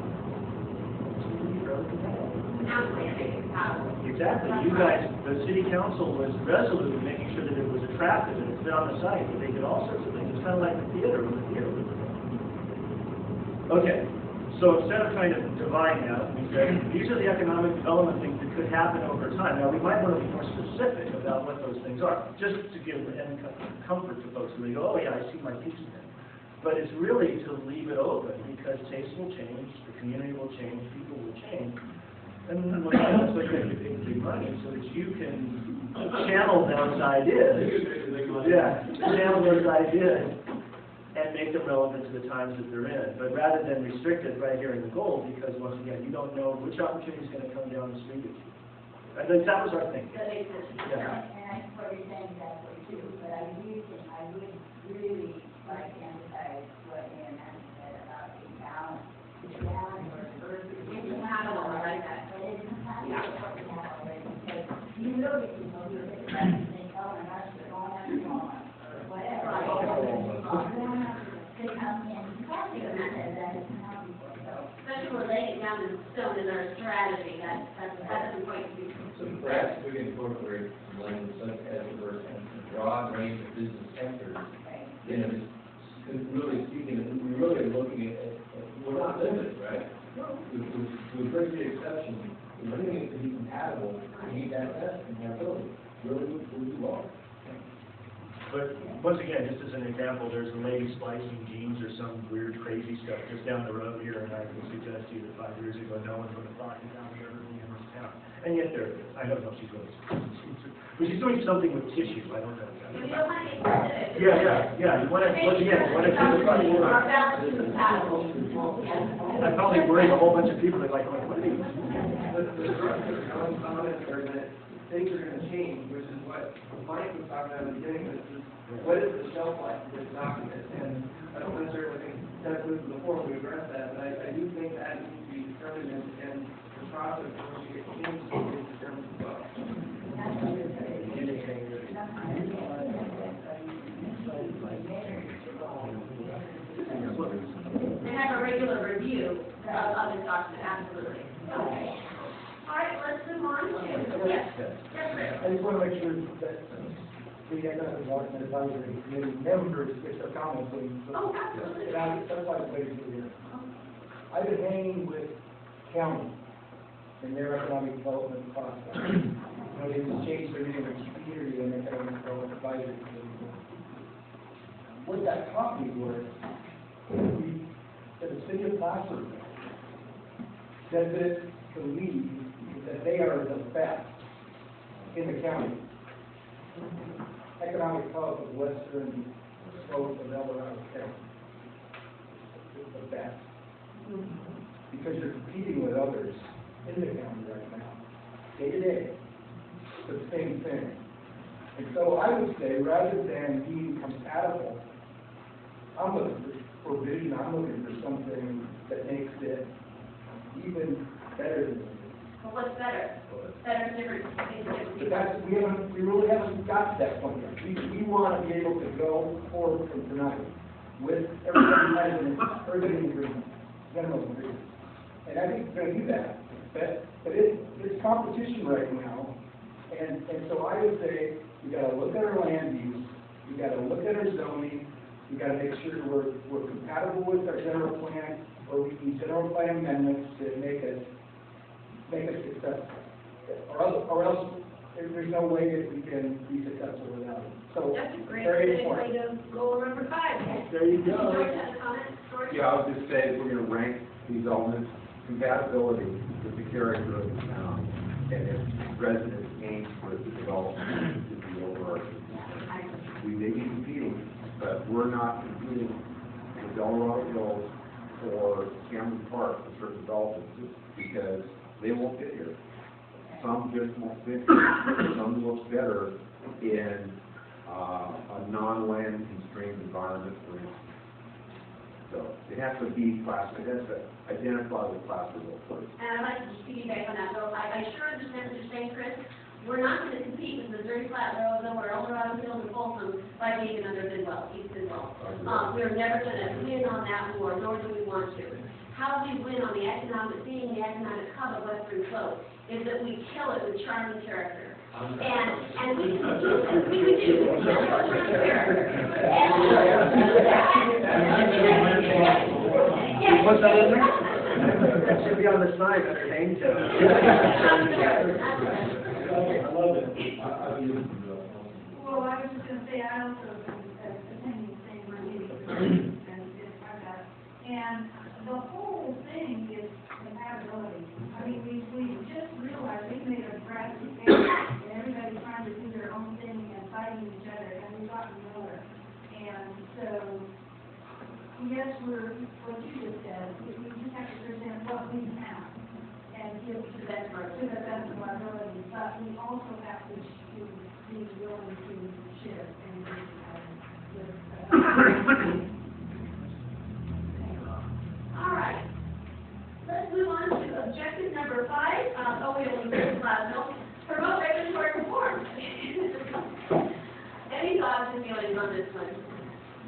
Exactly. You guys, the city council was resolute in making sure that it was attractive and it fit on the site, but they did all sorts of things. It's kind of like the theater when the theater was there. Okay, so instead of trying to divide now, we said these are the economic development things that could happen over time. Now, we might want to be more specific about what those things are, just to give comfort to folks who go, oh yeah, I see my piece in it. But it's really to leave it open because tastes will change, the community will change, people will change. And that's what you're getting big money, so that you can channel those ideas. Yeah, channel those ideas and make them relevant to the times that they're in. But rather than restrict it right here in the goal, because once again, you don't know which opportunity is going to come down the street at you. I think that was our thinking. That makes sense. Yeah. And I support your saying that way too, but I do think I would really like to emphasize what Leonard said about the balance. The balance versus Incompatible, I like that. it is compatible with what we have already, because you will get people who look at that and think, oh my gosh, they're going after Walmart, or whatever. You don't have to come in, you have to go that is not before, so. Especially when laying it down in stone in our strategy, that doesn't quite be. So perhaps we can incorporate language such as the broad range of business sectors. You know, just really speaking, we're really looking at, we're not limited, right? With very few exceptions, we're looking it to be compatible, to meet that test compatibility. Really would do well. But once again, just as an example, there's a lady splicing jeans or some weird crazy stuff just down the road here, and I can suggest to you that 5 years ago, no one would have thought to down here in this town. And yet there it is. I don't know if she's really, but she's doing something with tissue. I don't know. We don't want to get specific. Yeah. You want to, once again, you want to keep it right here. Our balance is compatible. I probably worried a whole bunch of people that like, what are these? Things are going to change, which is what Mike was talking about at the beginning, which is what is the shelf life of this document? And I don't necessarily think that was before we address that, but I do think that needs to be determined, and the process in which it changes is determined as well. And have a regular review of this document, absolutely. Okay. All right, let's move on to, yes. I just want to make sure that the Economic Development Advisory Committee members get their comments in. Oh, absolutely. That's why I'm waiting for you. I've been hanging with county in their economic development process. They just changed their name to community and Economic Development Advisory Committee. What that taught me was that the city of Placerville does it believe that they are the best in the county. Economic hub of western slope of Eldorado County. It's the best. Because you're competing with others in the county right now. Day to day. It's the same thing. And so I would say, rather than being compatible, I'm looking for vision, I'm looking for something that makes it even better than this. Well, what's better? Better different things. But that's, we really haven't got to that point yet. We want to be able to go forward from tonight with everybody in agreement, general agreement. And I think we're going to do that. But it's competition right now. And so I would say we got to look at our land use, we got to look at our zoning, we got to make sure we're compatible with our general plan, or we need general plan amendments to make it successful. Or else there's no way that we can be successful without it. So That's a great very way important. to goal number 5. There you George go. has a comment? George? Yeah, I would just say, if we're going to rank these elements, compatibility with the character of the town and its residents' aims for its development is the overarching. We may be competing, but we're not competing with Colorado Hills or Cameron Park for certain developments just because they won't fit here. Some just won't fit here. Some look better in a non-land constrained environment, for instance. So it has to be class, it has to identify with Placerville first. And I'd like to just piggyback on that, though. I sure understand what you're saying, Kris. We're not going to compete with Missouri Flat Road or Eldorado Hills or Folsom by being another Bidwell, East Bidwell. We're never going to win on that war, nor do we want to. How we win on the economic, being the economic hub of Western Slope, is that we kill it with charming character. And we can do it. We can do it. Kill it with charming character. You put that in there? That should be on the sign under name tag. I love it. Well, I was just gonna say, I also attending the same meeting and it's like that. And the whole thing is compatibility. I mean, we just realized we made a drastic error and everybody's trying to do their own thing and fighting each other and we've gotten nowhere. And so, yes, we're, what you just said, we just have to present what we have and give to the best of our ability, but we also have to be willing to share and All right. Let's move on to objective number 5. We'll use Placerville. Promote regulatory reform. Any thoughts and feelings on this one?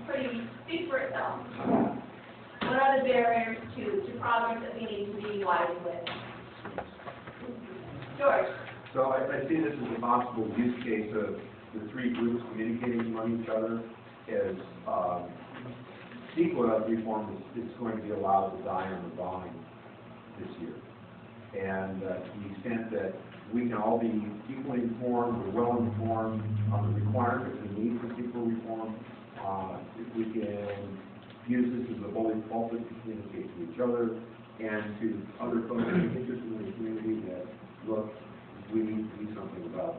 Pretty speaks for itself. What are the barriers to progress that we need to be wise with? George. So I see this as a possible use case of the three groups communicating among each other as CEQA reform is going to be allowed to die on the vine this year. And to the extent that we can all be equally informed or well informed on the requirements and needs for CEQA reform, if we can use this as a bully pulpit to communicate to each other and to other folks interested in the community that, look, we need to do something about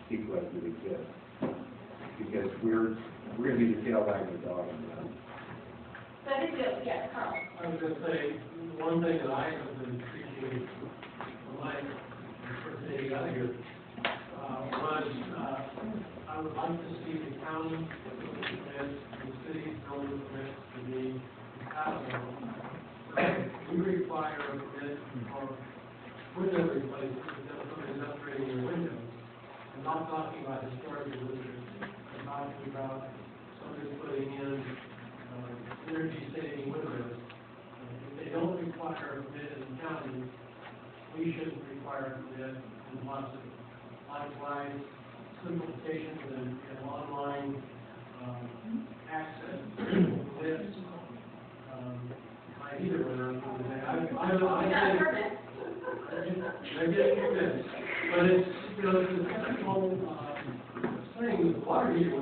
CEQA as it exists. Because we're going to be the tail wagging the dog on that. So I think yes, Carl. I was going to say, one thing that I have been appreciating from my first day out of here was I would like to see the county building permits and the city's building permits to be compatible. So we require a permit for window replacement because somebody's upgrading your windows. I'm not talking about historical windows. I'm talking about somebody's putting in energy-saving windows. If they don't require a permit in the county, we shouldn't require a permit in Placerville. Likewise, simplification and online access lists. I either went on they're getting permits, but it's, you know, it's a typical thing with water heater.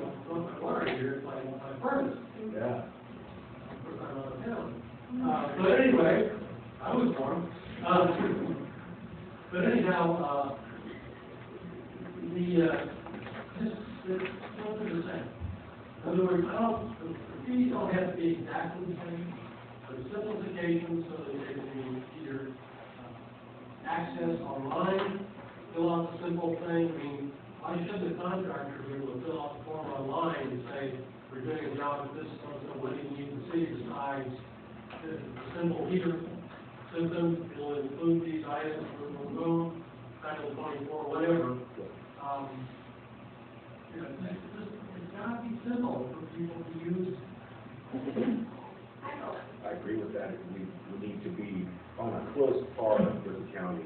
Water heater, it's like a furnace. Yeah. But anyway, I was warm. But anyhow, the same. In other words, the fees don't have to be exactly the same, but simplification so that they can be either access online, fill out the simple thing. I mean, why should the contractor be able to fill out the form online and say, we're doing a job at this, so what do you need to see besides the simple heater symptoms, it'll include these items, boom, Title 24, whatever. You know, it's got to be simple for people to use. I agree with that. We need to be on a close par with the county,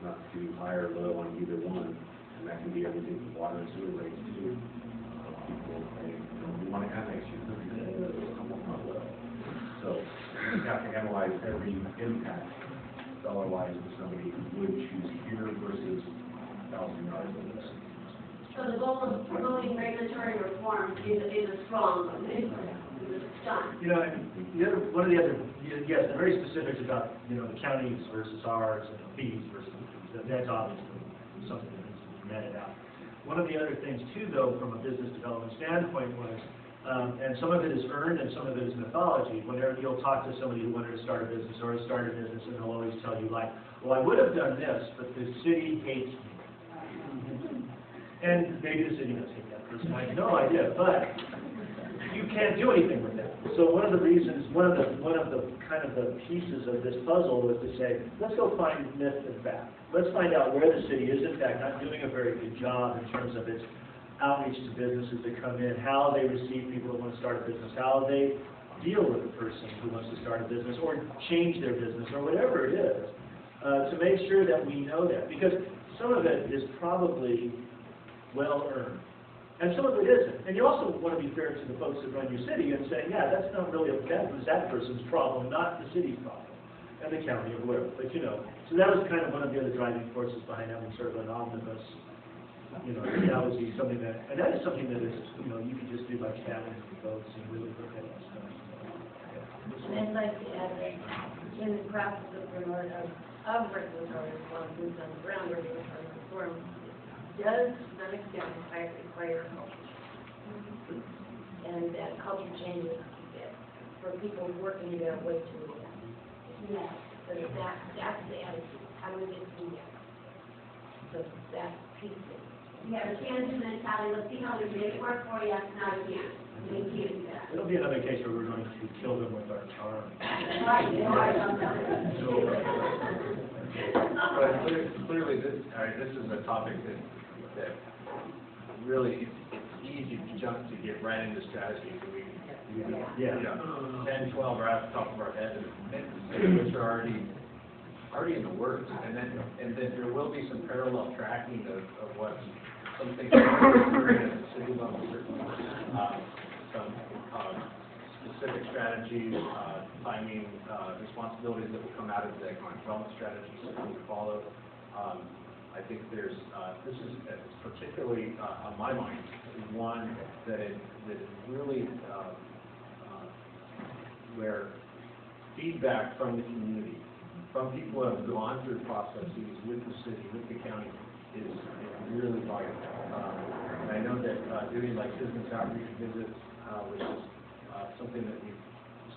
not too high or low on either one. And that can be everything from water and sewer rates too. People say, we want to annex you. So we have to analyze every impact dollar-wise if somebody would choose here versus $1,000. So the goal of promoting regulatory reform is a strong one. John? You know, one of the other, yes, the very specifics about, the counties versus ours and fees versus fees, that's obviously something that needs to be netted out. One of the other things too, though, from a business development standpoint was, and some of it is earned and some of it is mythology. Whenever you'll talk to somebody who wanted to start a business or has started a business, and they'll always tell you like, well, I would have done this, but the city hates me. And maybe the city does hate that person, I have no idea, but you can't do anything with that. So one of the reasons, one of the kind of the pieces of this puzzle was to say, let's go find myth and fact. Let's find out where the city is in fact not doing a very good job in terms of its outreach to businesses that come in, how they receive people that want to start a business, how they deal with a person who wants to start a business or change their business or whatever it is, to make sure that we know that. Because some of it is probably well earned. And some of it isn't. And you also want to be fair to the folks that run your city and say, yeah, that's not really that person's problem, not the city's problem, and the county or whatever. But so that was kind of one of the other driving forces behind having sort of an omnibus. That would be something that, and that is something that is, you can just do by chatting with folks and really look at that stuff. And I'd like to add that in the process of regulatory reform, boots on the ground regulatory reform, does to some extent require culture. And that culture changes for people working their way to it. Yes. So that's the attitude. How do we get to that? So that piece of it. You have a change in mentality, let's see how we make it work for you, now you can't. You can't do that. It'll be another case where we're going to kill them with our charm. Right, But clearly, this is a topic that really, it's easy to jump to get right into strategy. We 10, 12 are off the top of our head, and which are already in the works. And then there will be some parallel tracking of what some things are at the city level, certainly. Some specific strategies, timing, responsibilities that will come out of the economic development strategies that we follow. I think this is particularly on my mind, one that is really where feedback from the community, from people who have gone through processes with the city, with the county, is really vital. And I know that doing like business outreach visits, which is something that we've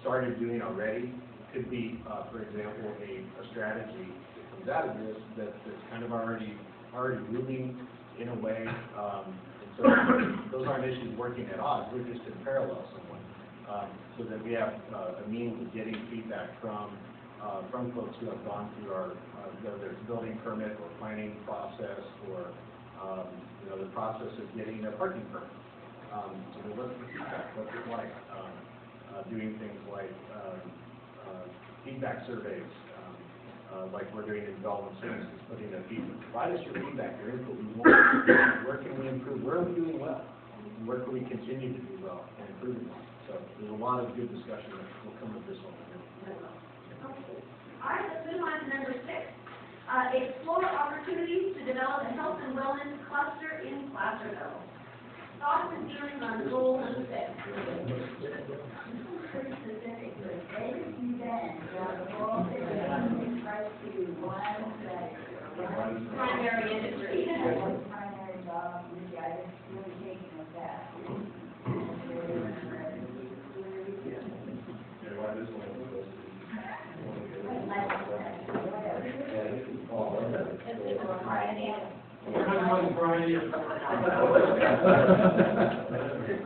started doing already, could be, for example, a strategy that comes out of this that's kind of already moving in a way. And so those aren't issues working at odds; we're just in parallel somewhat, so that we have a means of getting feedback from folks who have gone through our whether it's building permit or planning process or the process of getting a parking permit. So what's the feedback? What's it like? Doing things like feedback surveys, like we're doing in development services, putting a feedback. Provide us your feedback, your input. We want. Where can we improve? Where are we doing well? And where can we continue to do well and improve on? So there's a lot of good discussion that will come with this one. All right, let's move on to number 6. Explore opportunities to develop a health and wellness cluster in Placerville. Thoughts and feelings on goal number 6. Pretty specific to it. You bet. The whole thing is right to one sector. Primary industry. Primary job, which I just really taken with that.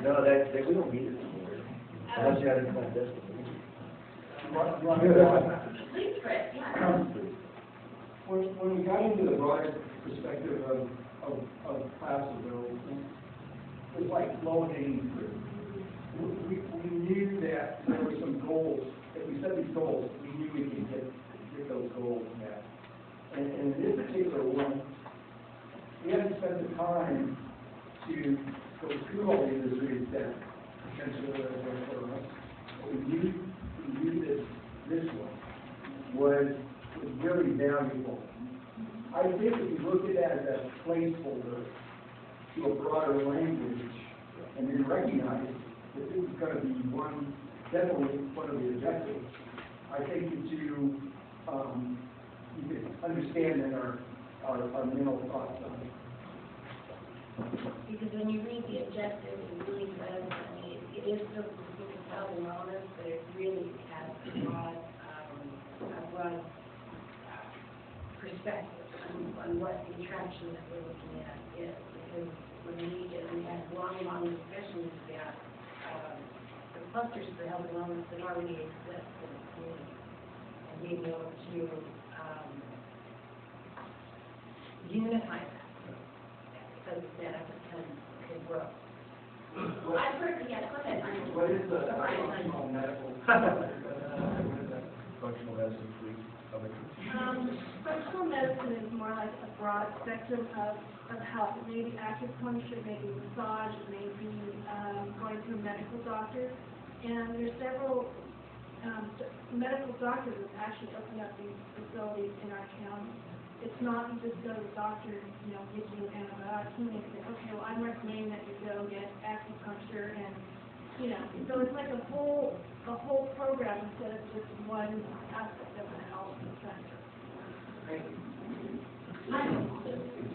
No, we don't need it. Unless you had any kind of this. Please, Kris. When we got into the broader perspective of Placerville, it was like low-hanging fruit. We knew that there were some goals, if we set these goals, we knew we could get those goals met. And in this particular one, we haven't spent the time to go through all the industries that potentially are there for us. But we knew that this one was really valuable. I think if you look at that as a placeholder to a broader language, and then recognize that this is going to be one definitely one of the objectives. I think that you could understand that our mental thoughts on it. Because when you read the objective, it really says, I mean, it is still specific to health and wellness, but it really has a broad perspective on what the attraction that we're looking at is. Because when we had long discussions about the clusters for health and wellness that already exist in the community, and being able to unify that so that it can grow. I've heard, yeah, go ahead. What is the functional medical? Functional medicine, please. Functional medicine is more like a broad spectrum of health. It may be acupuncture, it may be massage, it may be going to a medical doctor. And there's several medical doctors that actually open up these facilities in our county. It's not you just go to the doctor, you know, give you an antibiotic, and they say, okay, well, I'm recommending that you go get acupuncture, and, you know, so it's like a whole program instead of just one aspect of the health center. It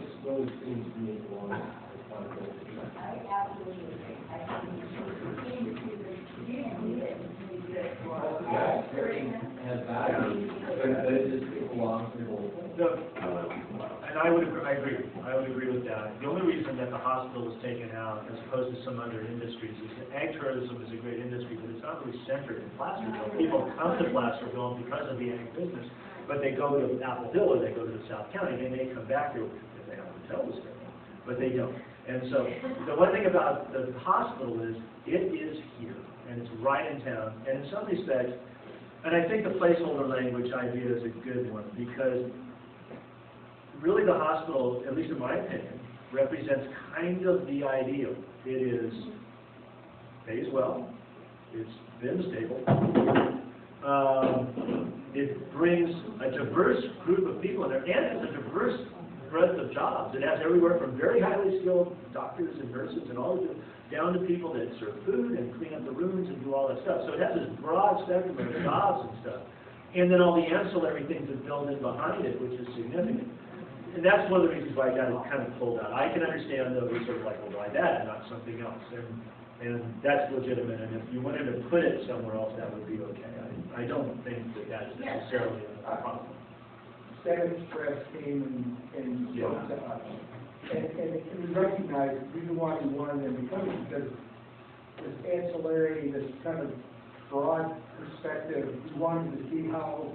just really seems to me along responsibility. I absolutely agree. I think you need it to be good for us. Yeah, everything has value, but it just belongs to the And I agree. I would agree with that. The only reason that the hospital was taken out, as opposed to some other industries, is that ag tourism is a great industry, but it's not really centered in Placerville. People come to Placerville because of the ag business, but they go to Apple Hill or they go to the South County. They may come back here if they have a hotel to stay, but they don't. And so the one thing about the hospital is it is here, and it's right in town, and in some respects, and I think the placeholder language idea is a good one, because really the hospital, at least in my opinion, represents kind of the ideal. It is, pays well, it's been stable, it brings a diverse group of people in there, and it's a diverse breadth of jobs. It has everywhere from very highly skilled doctors and nurses and all of it, down to people that serve food and clean up the rooms and do all that stuff. So it has this broad spectrum of jobs and stuff. And then all the ancillary things that build in behind it, which is significant. And that's one of the reasons why I got it kind of pulled out. I can understand though, it's sort of like, well, why that and not something else? And that's legitimate. And if you wanted to put it somewhere else, that would be okay. I don't think that that's necessarily a problem. Senate Express came and spoke to us. And we recognize the reason why we wanted them to come is because this ancillary, this kind of broad perspective, we wanted to see how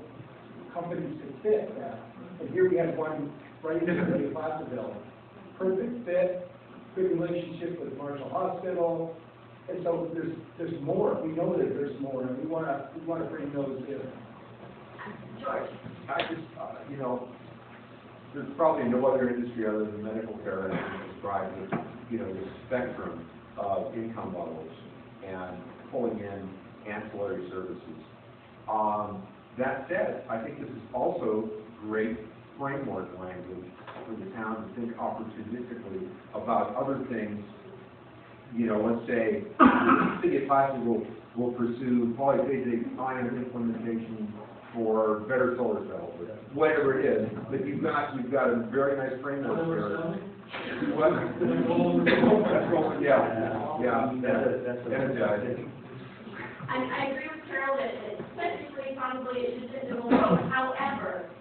companies could fit that. And here we have one right in the city of Placerville. Perfect fit, good relationship with Marshall Hospital. And so there's more. We know that there's more, and we want to bring those in. George. I just, you know, there's probably no other industry other than medical care that can describe this, you know, the spectrum of income levels and pulling in ancillary services. That said, I think this is also great framework language for the town to think opportunistically about other things. You know, let's say the city of Placerville will pursue polyphasic ion implementation for better solar cells, or whatever it is. But you've got a very nice framework here. What? Yeah. That's energizing. I agree with Carol that technically probably it should fit the role. However,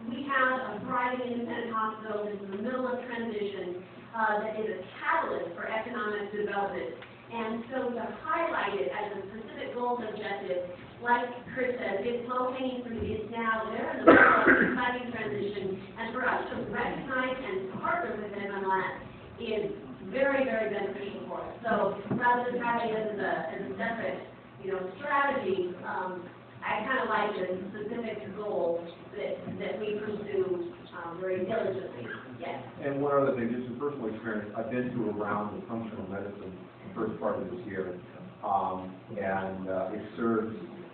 we have a thriving independent hospital that's in the middle of transition that is a catalyst for economic development. And so to highlight it as a specific goal and objective, like Kris said, it's low-hanging fruit. It's now they're in the middle of an exciting transition, and for us to recognize and partner with them on that is very, very beneficial for us. So rather than having it as a separate, you know, strategy, I kind of like the specific goals that we pursue very diligently. Yes. And one other thing, just from personal experience, I've been to a round of functional medicine the first part of this year, and it serves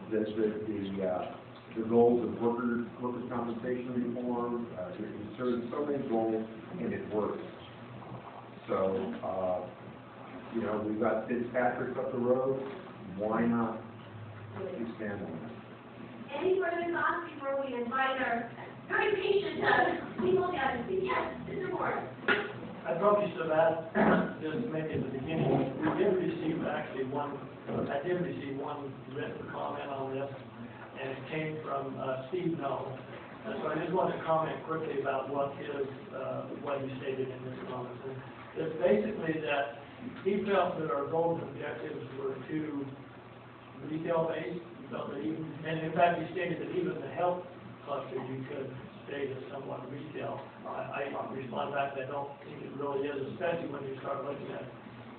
the goals of workers' compensation reform. It serves so many goals, and it works. So, you know, we've got Fitzpatrick's up the road. Why not Please stand on that. Any further thoughts before we invite our very patient people down to speak? Yes, Mr. Morris. I probably should have asked, just maybe at the beginning, I did receive one written comment on this, and it came from Steve No. And so I just want to comment quickly about what he stated in his comments. And it's basically that he felt that our goals and objectives were too retail-based. He felt that even, and in fact, he stated that even the health cluster you could state as somewhat retail. I respond back that I don't think it really is, especially when you start looking at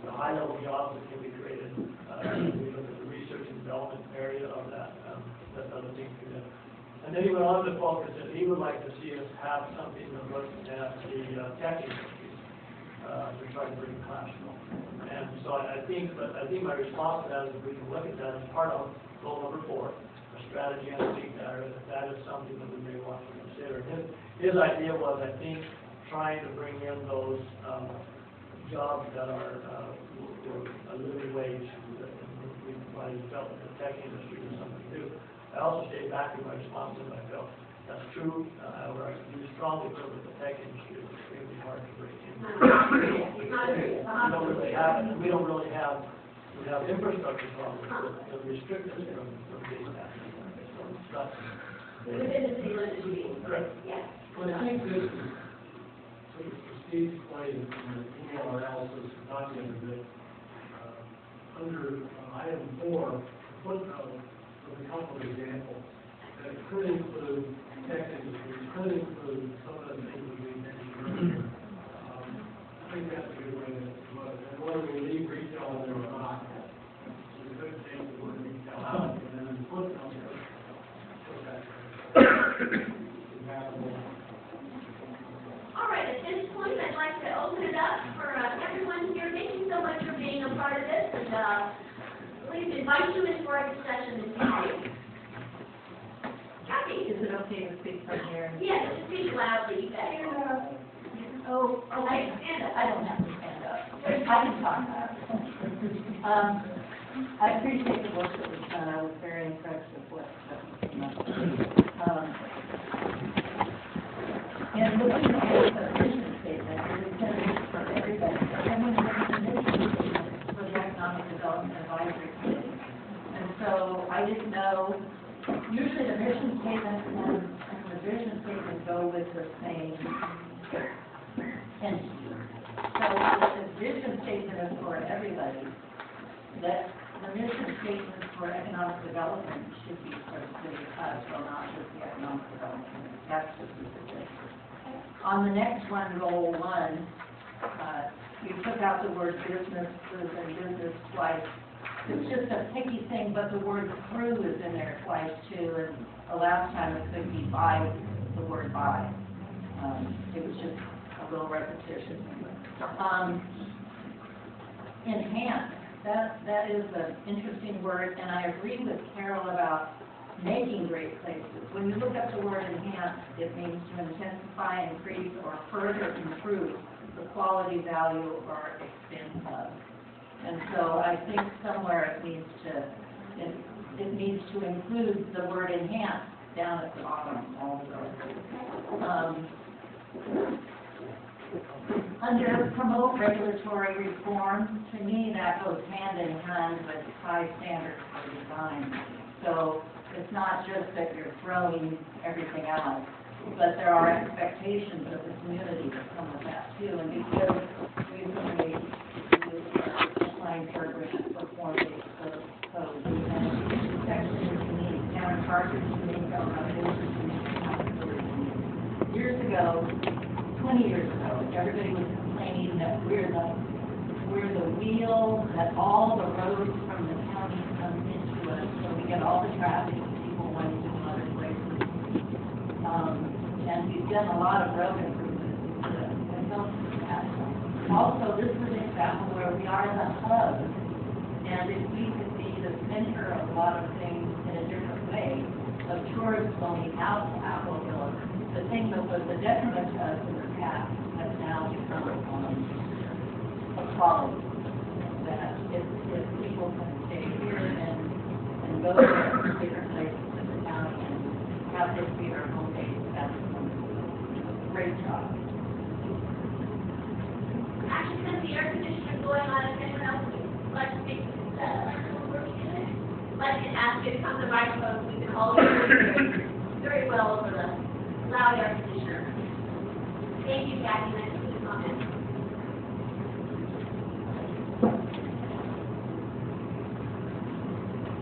the high-level jobs that can be created. We look at the research and development area of that other things can do. And then he went on to focus that he would like to see us have something that looks at the tech industry to try to bring classroom. And so I think my response to that is if we can look at that as part of goal number 4, a strategy on the area, that is something that we may want to consider. His idea was, I think, trying to bring in those jobs that are a living wage. I felt that the tech industry was something to do. I also stayed back in my response and I felt that's true. However, I do strongly feel that the tech industry is extremely hard to break in. We have infrastructure problems that restrict us from getting that. So it's not. Within the city limits, you mean? Correct. Yes. Well, I think this is sort of Steve's point in the email analysis document that under item 4, footnote with a couple of examples that could include tech industry, could include some of the things that we mentioned earlier. I think that's a good way to look. And whether we leave retail in there or not, we could take the word retail out, and then the footnote put that All right, at this point, I'd like to open it up for everyone here. Thank you so much for being a part of this, and please invite you into our discussion this evening. Kathy? Is it okay to speak from here? Yes, speak loudly. Oh, okay. Stand up. I don't have to stand up. I can talk now. I appreciate the work that was done. I was very impressed with what came up. And looking at the vision statement, it says for everybody, everyone has a mission statement for the Economic Development Advisory Committee. And so I didn't know, usually the mission statement and the vision statement go with the same entity. So if the vision statement is for everybody, that the mission statement for economic development should be for the city of Placerville, not just the economic development. That's just the suggestion. On the next one, goal 1, you took out the word businesses and business twice. It's just a picky thing, but the word through is in there twice too, and the last time it could be by, the word by. It was just a little repetition. Enhance, that is an interesting word, and I agree with Carol about making great places. When you look up the word enhance, it means to intensify, increase, or further improve the quality, value, or extent of. And so I think somewhere it needs to include the word enhance down at the bottom also. Under promote regulatory reform, to me that goes hand in hand with high standards for design. So it's not just that you're throwing everything out, but there are expectations of the community that come with that too. And because recently we applying for grant for form-based code, we have sections we need, town charters we need, government business we need, accountability. Years ago, 20 years ago, everybody was complaining that we're the wheel, that all the roads from the county come into us, so we get all the traffic, people wanting to go other places. And we've done a lot of road improvements that help with that. Also, this is an example where we are the hub, and if we could be the center of a lot of things in a different way, of tourists going out to Appleville, the thing that was a detriment to us in the past has now become a quality. That if people can stay here and can go to different places in the county and have this be our home base. That's a great job. Actually, since the air conditioner's going on, if anyone else would like to speak to that, I'd like to ask you to come to the microphone, we can all hear very well over the loud air conditioner. Thank you, Jackie, nice to see you comment.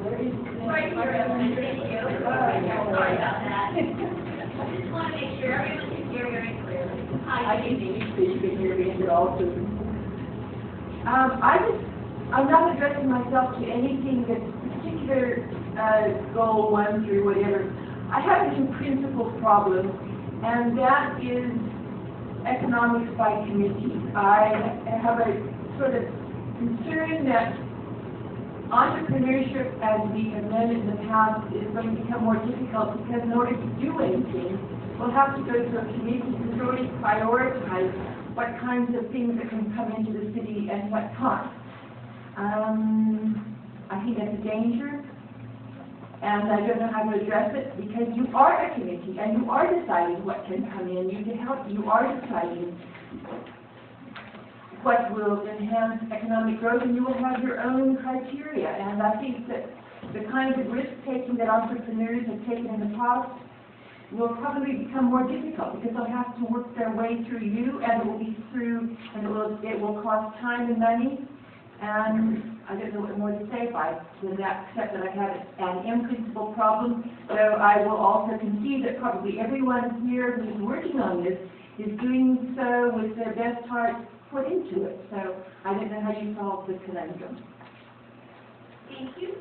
Sorry, thank you. Sorry about that. I just want to make sure everyone can hear very clearly. Hi, Amy. You can hear me and all too. I'm not addressing myself to anything that's particular, goal 1 through whatever. I have a principal problem, and that is economics by committee. I have a sort of concern that entrepreneurship, as we have known it in the past, is going to become more difficult because in order to do anything, we'll have to go to a committee to really prioritize what kinds of things that can come into the city and what costs. I think that's a danger, and I don't know how to address it because you are a committee and you are deciding what can come in. You are deciding what will enhance economic growth, and you will have your own criteria. And I think that the kinds of risk-taking that entrepreneurs have taken in the past will probably become more difficult because they'll have to work their way through you, and it will cost time and money. And I don't know what more to say than that, except that I have an in-principle problem. So I will also concede that probably everyone here who's working on this is doing so with their best heart put into it. So I don't know how you solve the conundrum. Thank you.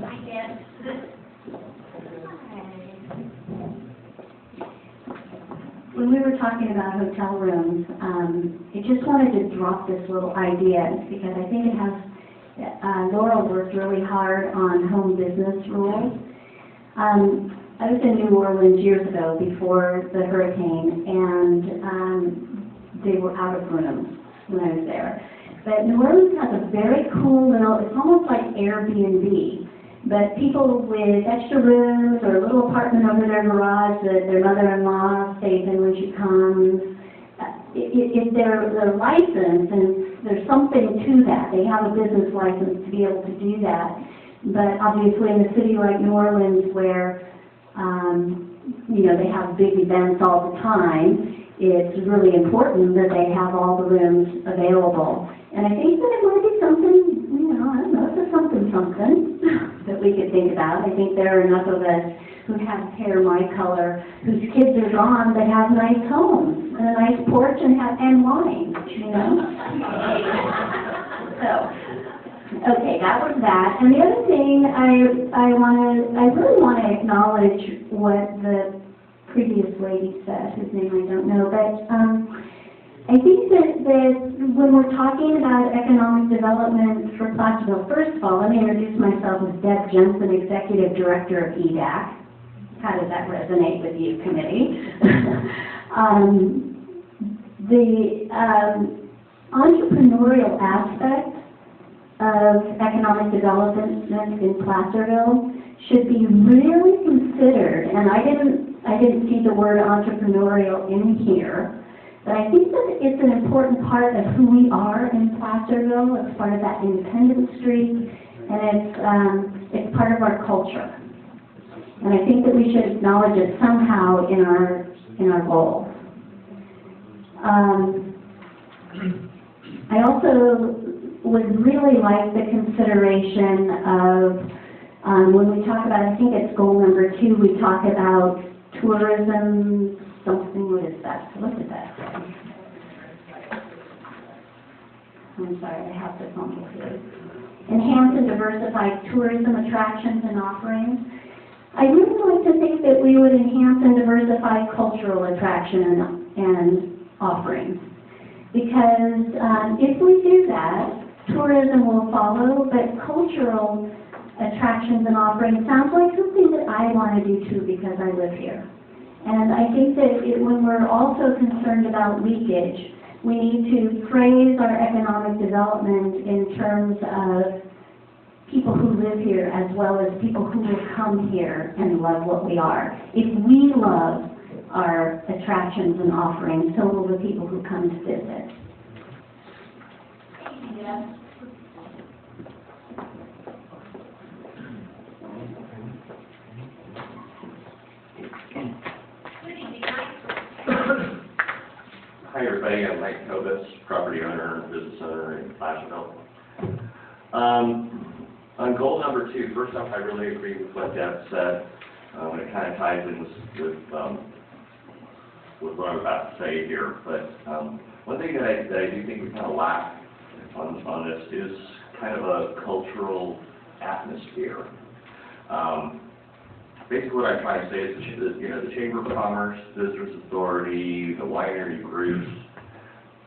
Hi, Dan. When we were talking about hotel rooms, I just wanted to drop this little idea because I think it has, Laurel worked really hard on home business rules. I was in New Orleans years ago before the hurricane, and they were out of rooms when I was there. But New Orleans has a very cool little, it's almost like Airbnb. But people with extra rooms or a little apartment over their garage that their mother-in-law stays in when she comes, if they're licensed, and there's something to that. They have a business license to be able to do that. But obviously in a city like New Orleans where, they have big events all the time, it's really important that they have all the rooms available. And I think that it might be something, I don't know, it's something that we could think about. I think there are enough of us who have hair my color, whose kids are gone, but have nice homes and a nice porch and wine, So, okay, that was that. And the other thing I really want to acknowledge what the previous lady said, whose name I don't know, but I think that when we're talking about economic development for Placerville, first of all, let me introduce myself as Deb Jensen, Executive Director of EDAC. How does that resonate with you, committee? The entrepreneurial aspect of economic development in Placerville should be really considered, and I didn't see the word entrepreneurial in here. But I think that it's an important part of who we are in Placerville. It's part of that independent streak, and it's part of our culture. And I think that we should acknowledge it somehow in our goals. I also would really like the consideration of when we talk about, I think it's goal number 2, we talk about tourism. Something, what is that? What did that say? I'm sorry, I have this on the page. Enhance and diversify tourism attractions and offerings. I really like to think that we would enhance and diversify cultural attraction and offerings. Because if we do that, tourism will follow, but cultural attractions and offerings sounds like something that I want to do too because I live here. And I think that when we're also concerned about leakage, we need to phrase our economic development in terms of people who live here as well as people who will come here and love what we are. If we love our attractions and offerings, so will the people who come to visit. Yeah. Hi, everybody. I'm Mike Kobus, property owner, business owner in Placerville. On goal number 2, first off, I really agree with what Deb said. It kind of ties in with what I'm about to say here. But one thing that I do think we kind of lack on this is kind of a cultural atmosphere. Basically, what I'm trying to say is, the Chamber of Commerce, Visitors Authority, the winery groups,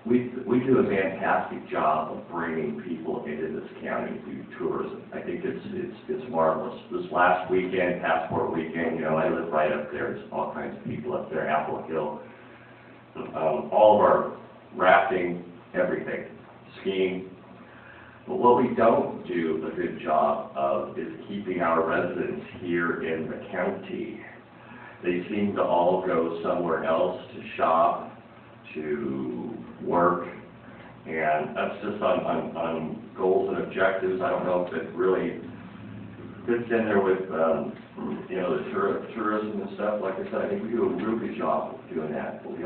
we do a fantastic job of bringing people into this county through tourism. I think it's marvelous. This last weekend, Passport Weekend, I live right up there. There's all kinds of people up there, Apple Hill. All of our rafting, everything, skiing. But what we don't do a good job of is keeping our residents here in the county. They seem to all go somewhere else to shop, to work, and that's just on goals and objectives. I don't know if it really fits in there with, the tourism and stuff. Like I said, I think we do a real good job of doing that, but we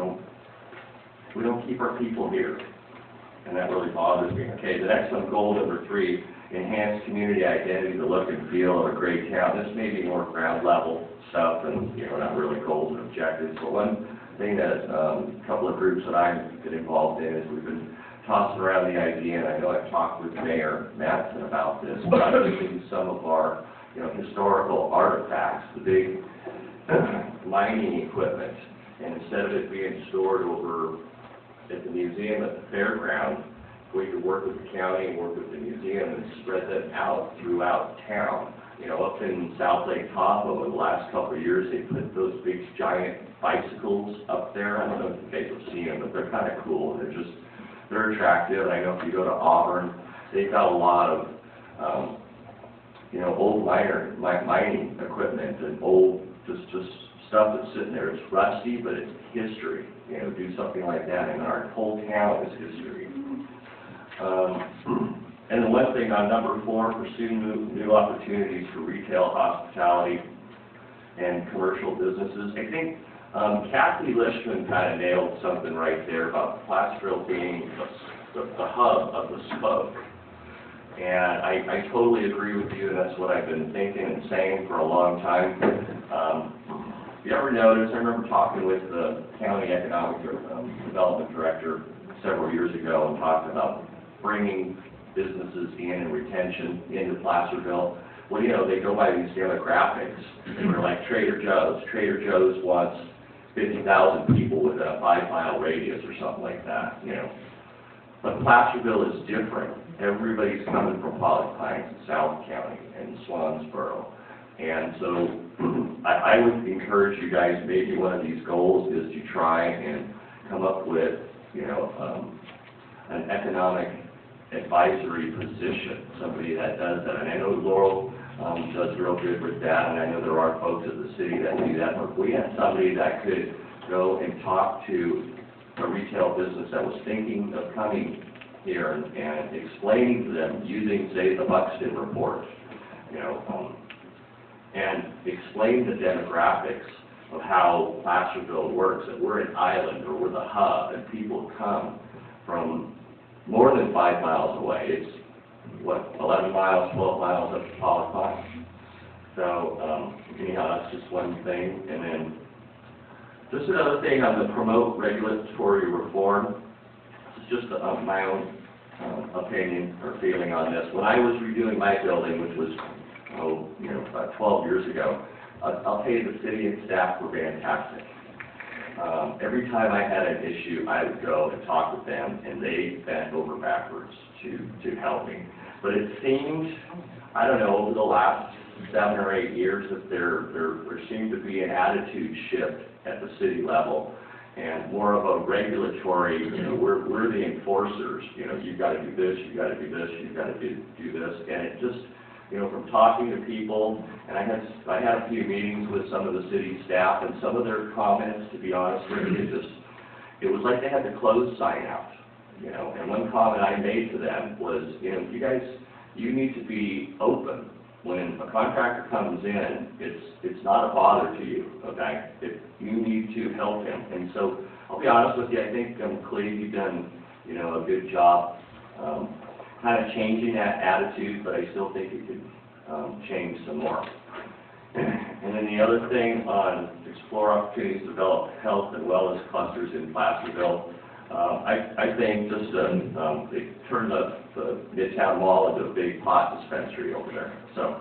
don't keep our people here. And that really bothers me. Okay, the next one, goal number 3, enhance community identity, the look and feel of a great town. This may be more ground level stuff and, not really goals and objectives. But one thing that a couple of groups that I've been involved in is we've been tossing around the idea, and I know I've talked with Mayor Mattson about this, about using some of our, historical artifacts, the big mining equipment, and instead of it being stored over at the museum at the fairground, we could work with the county and work with the museum and spread them out throughout town. Up in South Lake Tahoe, in the last couple of years, they put those big giant bicycles up there. I don't know if you guys have seen them, but they're kind of cool. They're attractive. And I know if you go to Auburn, they've got a lot of, old mining equipment and old, just stuff that's sitting there. It's rusty, but it's history. Do something like that, and our whole town is history. And the one thing on number 4, pursue new opportunities for retail, hospitality, and commercial businesses. I think Kathy Lishman kind of nailed something right there about Placerville being the hub of the spoke. And I totally agree with you, and that's what I've been thinking and saying for a long time. If you ever notice, I remember talking with the county economic development director several years ago and talking about bringing businesses in and retention into Placerville. Well, they go by these demographics. They're like Trader Joe's. Trader Joe's wants 50,000 people within a 5-mile radius or something like that, But Placerville is different. Everybody's coming from Pollock Pines and South County and Swansboro. And so I would encourage you guys, maybe one of these goals is to try and come up with, an economic advisory position, somebody that does that. And I know Laurel does real good with that, and I know there are folks at the city that do that. But if we had somebody that could go and talk to a retail business that was thinking of coming here and explaining to them using, say, the Buxton report, and explain the demographics of how Placerville works, that we're an island or we're the hub, and people come from more than 5 miles away. It's, 11 miles, 12 miles up to Pollock Pines. So, anyhow, that's just one thing. And then, just another thing on the promote regulatory reform. It's just my own opinion or feeling on this. When I was redoing my building, which was, about 12 years ago, I'll tell you, the city and staff were fantastic. Every time I had an issue, I would go and talk with them, and they bent over backwards to help me. But it seemed, I don't know, over the last 7 or 8 years that there seemed to be an attitude shift at the city level, and more of a regulatory, we're the enforcers, you've got to do this, you've got to do this, you've got to do this, and it just, from talking to people, and I had a few meetings with some of the city staff, and some of their comments, to be honest with you, it was like they had the clothes sign out, and one comment I made to them was, you guys, you need to be open. When a contractor comes in, it's not a bother to you, okay? You need to help him. And so, I'll be honest with you, I think, Cleve, you've done, a good job kind of changing that attitude, but I still think it could change some more. And then the other thing on explore opportunities to develop health and wellness clusters in Placerville, I think just they turned the Midtown Mall into a big pot dispensary over there. So.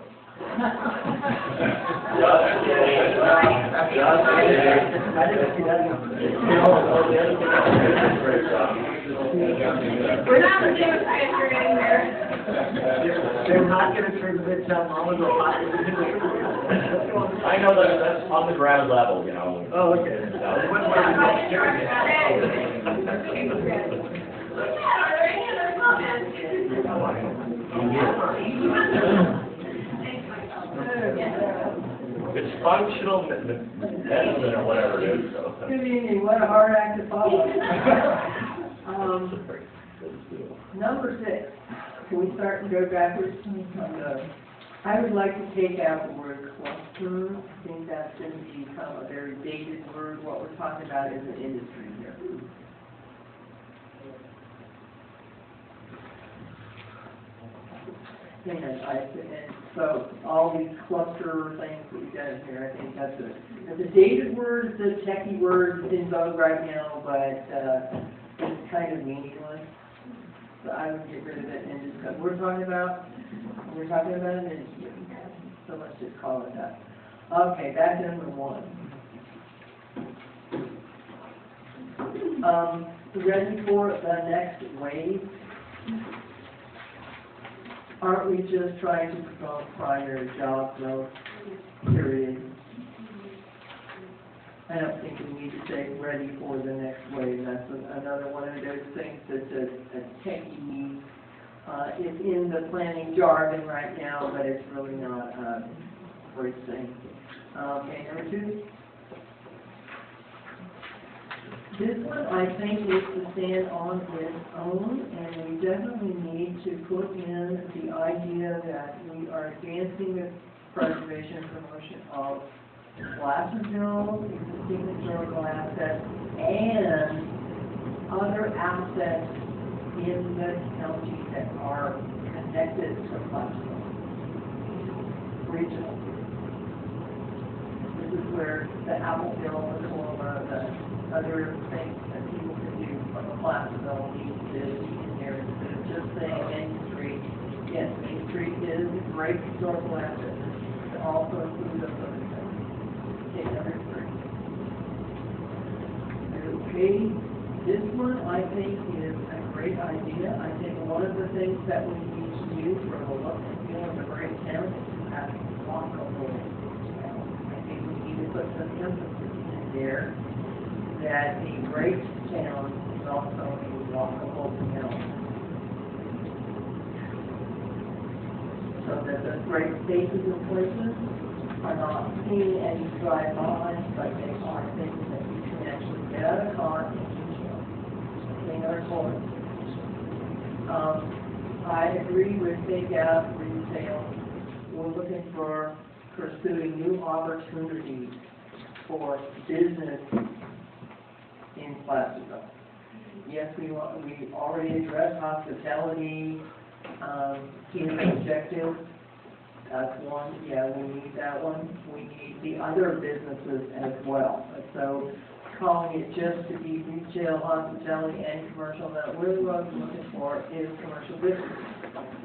We're not the Democrats or anywhere. They're not going to turn the Midtown Mall into a pot dispensary. I know that's on the ground level, Oh, okay. Are there any other comments? It's functional medicine or whatever it is. So. Good evening, what a hard act to follow. Number 6, can we start and go backwards? I would like to take out the word cluster. I think that's going to become a very dated word. What we're talking about is an industry here. And so all these cluster things that we've got in here, I think that's a dated word, it's a techie word, it's in vogue right now, but it's kind of meaningless. So I would get rid of it and just, we're talking about an industry. So let's just call it that. Okay, back to number 1. Ready for the next wave? Aren't we just trying to promote primary job growth, period? I don't think we need to say ready for the next wave. That's another one of those things that's a techie. It's in the planning jargon right now, but it's really not a great thing. Okay, number 2. This one, I think, is to stand on its own, and we definitely need to put in the idea that we are advancing the preservation and promotion of Placerville, existing historical assets, and other assets in the county that are connected to Placerville. Regional. This is where the Apple Hill, the Corona, the other things that people can do from a Placerville needs to be in there instead of just saying Main Street. Yes, Main Street is a great historical asset. It also includes those other things. Okay, number 3. Okay, this one I think is a great idea. I think one of the things that we need to do for the look and feel of a great town is to have walkable town. I think we need to put some emphasis in there that a great town is also a walkable town. So that the great spaces and places are not seen as you drive by, but they are things that you can actually get out of the car and enjoy. They are important. I agree with take out retail. We're looking for pursuing new opportunities for business in Placerville. Yes, we already addressed hospitality, key objective. That's one. Yeah, we need that one. We need the other businesses as well. So calling it just to be retail, hospitality, and commercial, that really what we're looking for is commercial business.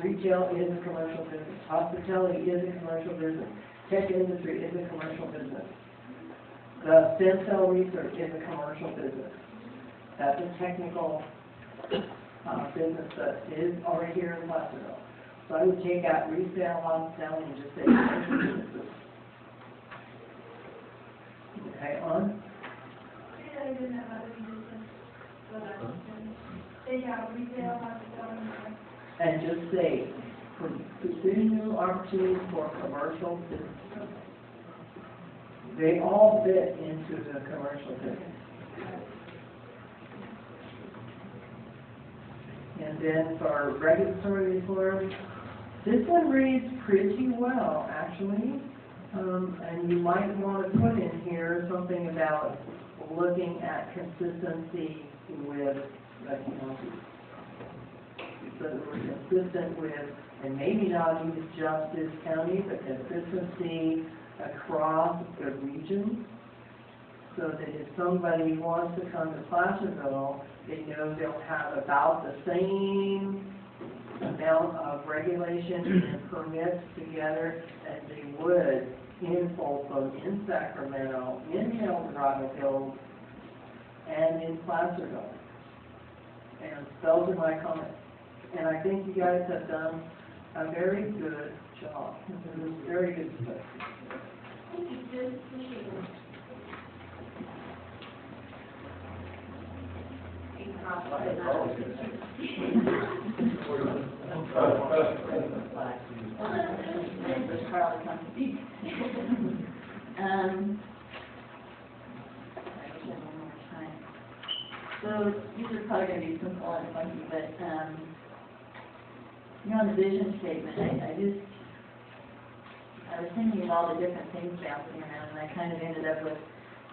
Retail is a commercial business. Hospitality is a commercial business. Tech industry is a commercial business. The stem cell research is a commercial business. That's a technical business that is already here in Placerville. So I would take out resale, on selling, and just say commercial businesses. Okay, on? I didn't have other conditions, so that's, take out retail, hospitality, And just say, pursuing new opportunities for commercial business. They all fit into the commercial business. And then for regulatory reform, this one reads pretty well, actually. And you might want to put in here something about looking at consistency with, so we're consistent with, and maybe not even just this county, but consistency across the region, so that if somebody wants to come to Placerville, they know they'll have about the same amount of regulation and permits together as they would in Folsom, in Sacramento, in El Dorado Hills, and in Placerville. And those are my comments. And I think you guys have done a very good job. This is very good stuff. Thank you, Jim. Appreciate it. So these are probably going to be simple and funky, but on the vision statement, I was thinking of all the different things bouncing around, and I kind of ended up with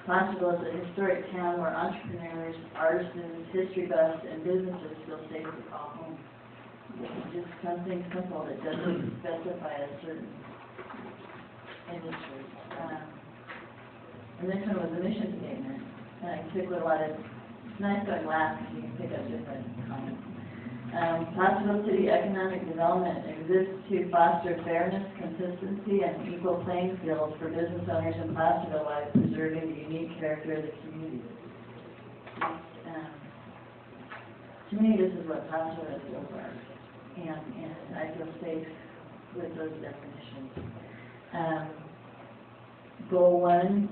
Placerville is a historic town where entrepreneurs, artisans, history buffs, and businesses feel safe to call home. Just something simple that doesn't specify a certain industry. And this one was a mission statement, and I took a lot of, it's nice going last because you can pick up different comments. Placerville City economic development exists to foster fairness, consistency, and equal playing fields for business owners in Placerville while preserving the unique character of the community. To me, this is what Placerville feels like, and I feel safe with those definitions. Goal 1,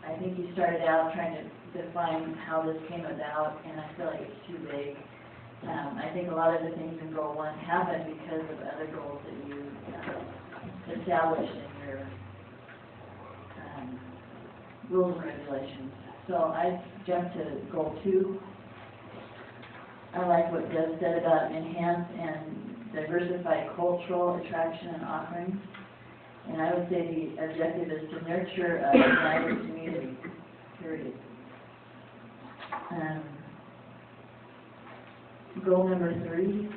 I think you started out trying to define how this came about, and I feel like it's too vague. I think a lot of the things in Goal 1 happen because of other goals that you established in your rules and regulations. So I jumped to Goal 2. I like what Deb said about enhance and diversify cultural attraction and offerings. And I would say the objective is to nurture a united community, period. Goal number 3,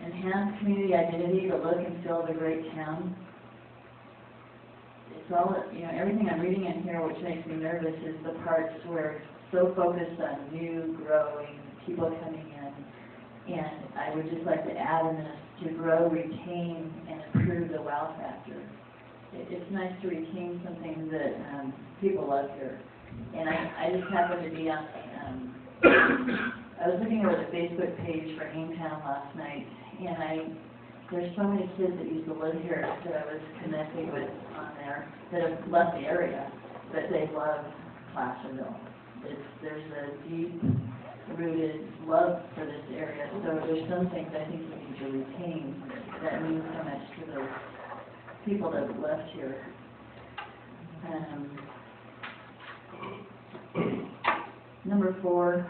enhance community identity, the look and feel of a great town. It's all, everything I'm reading in here, which makes me nervous, is the parts where it's so focused on new, growing, people coming in. And I would just like to add in this, to grow, retain, and improve the wow factor. It's nice to retain something that people love here. And I just happened to be on I was looking over the Facebook page for Hangtown last night, and there's so many kids that used to live here that I was connecting with on there that have left the area, but they love Placerville. There's a deep-rooted love for this area, so there's some things I think we need to retain that mean so much to those people that have left here. Number 4,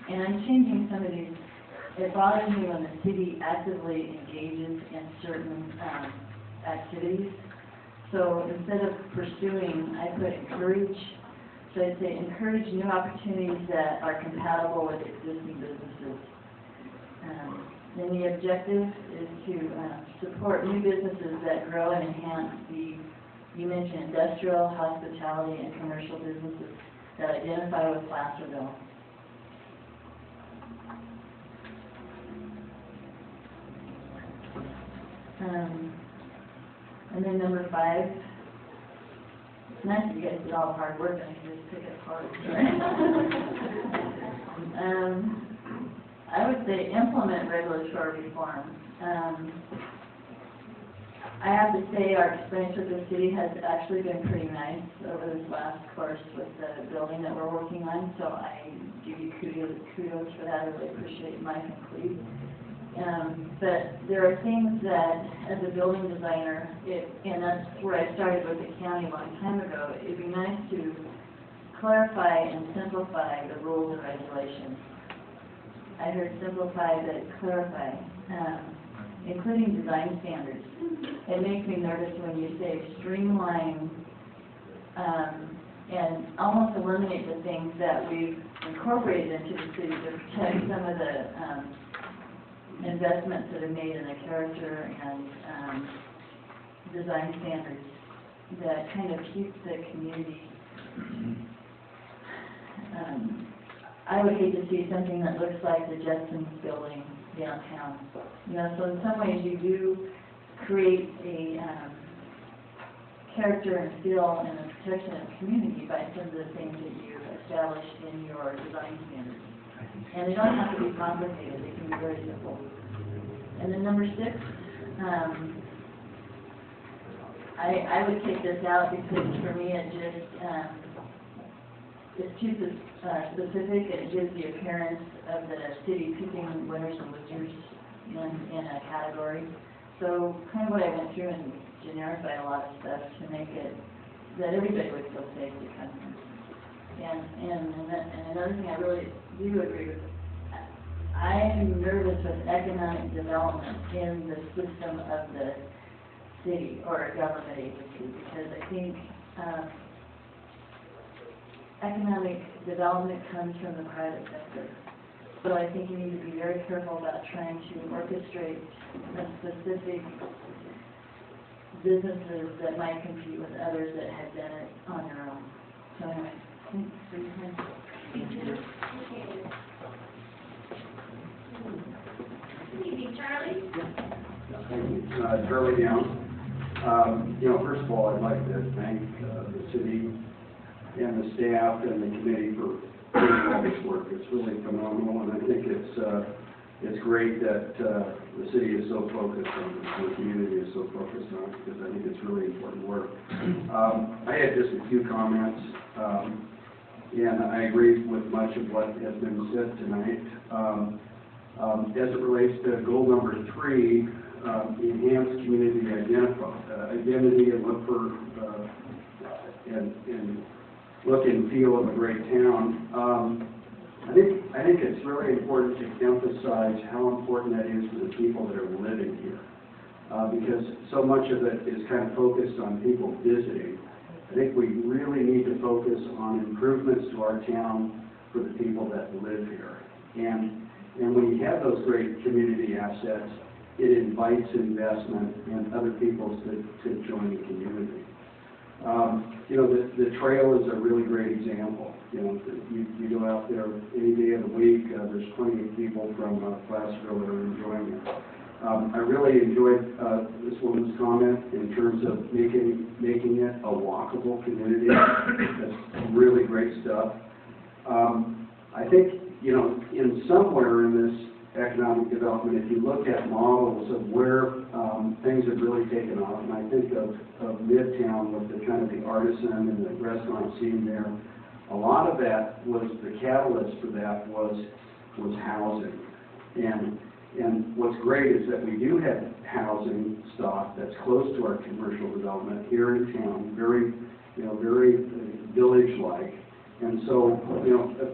and I'm changing some of these. It bothers me when the city actively engages in certain activities. So instead of pursuing, I put encourage. So I'd say encourage new opportunities that are compatible with existing businesses. Then the objective is to support new businesses that grow and enhance you mentioned industrial, hospitality, and commercial businesses that identify with Placerville. And then number 5, it's nice that you guys did all the hard work and I can just pick it apart. I would say implement regulatory reform. I have to say our experience with the city has actually been pretty nice over this last course with the building that we're working on, so I give you kudos for that. I really appreciate Mike and Cleve. But there are things that, as a building designer, and that's where I started with the county a long time ago, it'd be nice to clarify and simplify the rules and regulations. I heard simplify, but clarify, including design standards. It makes me nervous when you say streamline and almost eliminate the things that we've incorporated into the city to protect some of the investments that are made in the character and design standards that kind of keep the community. I would hate to see something that looks like the Jetsons building downtown. You know, so in some ways you do create a character and feel and a protection of community by some of the things that you establish in your design standards. And they don't have to be complicated, they can be very simple. And then number 6, I would take this out because for me it just, it's too specific, and it gives the appearance of the city picking winners and losers in a category. So kind of what I went through and generified a lot of stuff to make it that everybody would feel safe to come here. And another thing I really do agree with, I'm nervous with economic development in the system of the city or a government agency, because I think economic development comes from the private sector. So I think you need to be very careful about trying to orchestrate the specific businesses that might compete with others that have done it on their own. So anyway, thanks for your time. Thank you. Good evening, Charlie. Thank you. Charlie Down. First of all, I'd like to thank the city and the staff and the committee for doing all this work. It's really phenomenal, and I think it's great that the city is so focused on this, the community is so focused on it, because I think it's really important work. I had just a few comments, and I agree with much of what has been said tonight. As it relates to goal number 3, enhance community identity and look for and look and feel of a great town. I think it's really important to emphasize how important that is for the people that are living here, because so much of it is kind of focused on people visiting. I think we really need to focus on improvements to our town for the people that live here. And when you have those great community assets, it invites investment and other people to join the community. The trail is a really great example. You go out there any day of the week, there's plenty of people from Placerville that are enjoying it. I really enjoyed this woman's comment in terms of making it a walkable community. That's really great stuff. I think, in somewhere in this economic development, if you look at models of where things have really taken off, and I think of Midtown with the kind of the artisan and the restaurant scene there, a lot of that was, the catalyst for that was housing. And what's great is that we do have housing stock that's close to our commercial development here in town, very village-like. And so,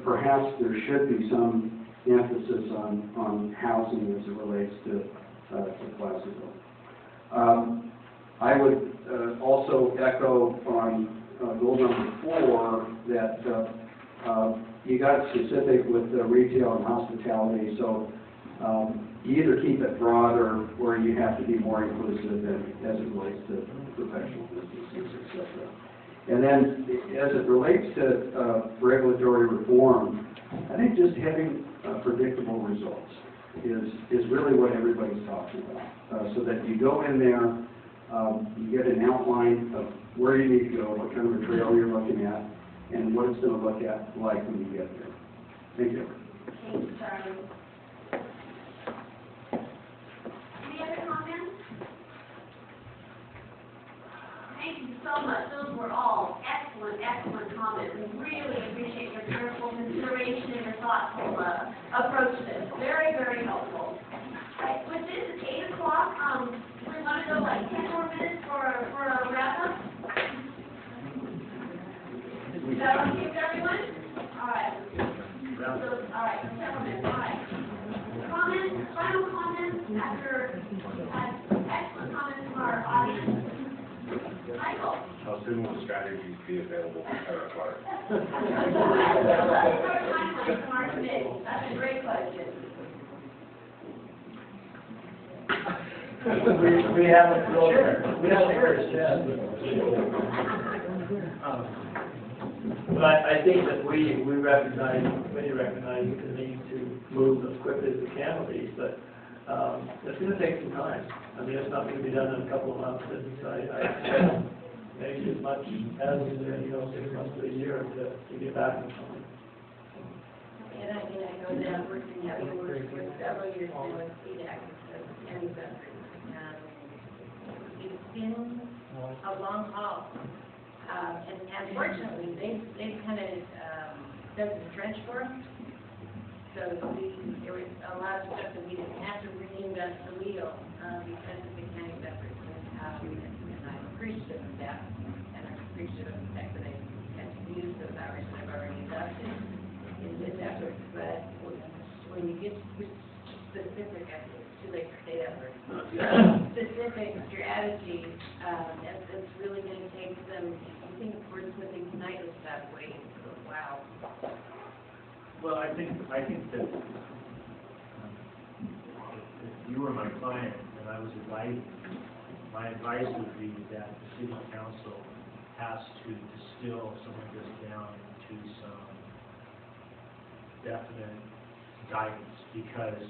perhaps there should be some emphasis on housing as it relates to Placerville. I would also echo on goal number 4 that you got specific with the retail and hospitality, so you either keep it broad or you have to be more inclusive as it relates to professional businesses, etc. And then as it relates to regulatory reform, I think just having predictable results is really what everybody's talking about. So that you go in there, you get an outline of where you need to go, what kind of a trail you're looking at, and what it's going to look like when you get there. Thank you. Thanks, Charlie. Any other comments? Thank you so much. Those were all excellent, excellent comments. We really appreciate your careful consideration and your thoughtful approach to this. Very, very helpful. Right, with this, it's 8 o'clock. We want to go like 10 more minutes for a wrap-up. Is that okay with everyone? All right. So, all right, 7 minutes. All right. Comments, final comments after we've had excellent comments from our audience. Michael. How soon will the strategies be available for Terra? That's a great question. We haven't heard it yet. But I think that we recognize the need to move as quickly as we can with these, but it's going to take some time. I mean, it's not going to be done in a couple of months. I expect maybe as much as 6 months to a year to get back on something. And I know that working for several years now with EDAC and veterans. It's been a long haul. And unfortunately, they've kind of dug the trench for us. So there was a lot of stuff that we didn't have to reinvent the wheel because of the county veterans. And I'm appreciative of that. And I'm appreciative of the fact that I had to use those hours that I've already invested in this effort. But when you get specific, I think it's too late to say that word, specific strategies, that's really going to take some, I think we're putting tonight with that way. Wow. Well, I think that if you were my client and I was advising, my advice would be that the city council has to distill some of this down into some definite guidance, because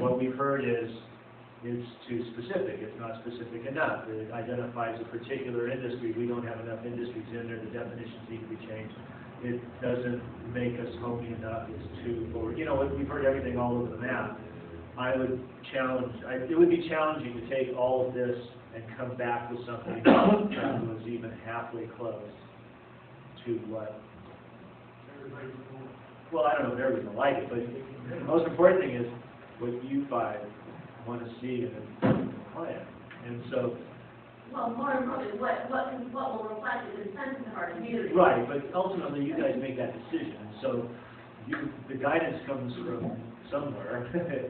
what we've heard is it's too specific. It's not specific enough. It identifies a particular industry. We don't have enough industries in there. The definitions need to be changed. It doesn't make us homey enough. It's too, or we've heard everything all over the map. I would challenge. It would be challenging to take all of this and come back with something that was even halfway close to what. Well, I don't know if everybody's going to like it, but the most important thing is what you five want to see in a plan. And so. Well, more importantly, what will reflect the consensus of our community. Right, but ultimately you guys make that decision. So the guidance comes from somewhere.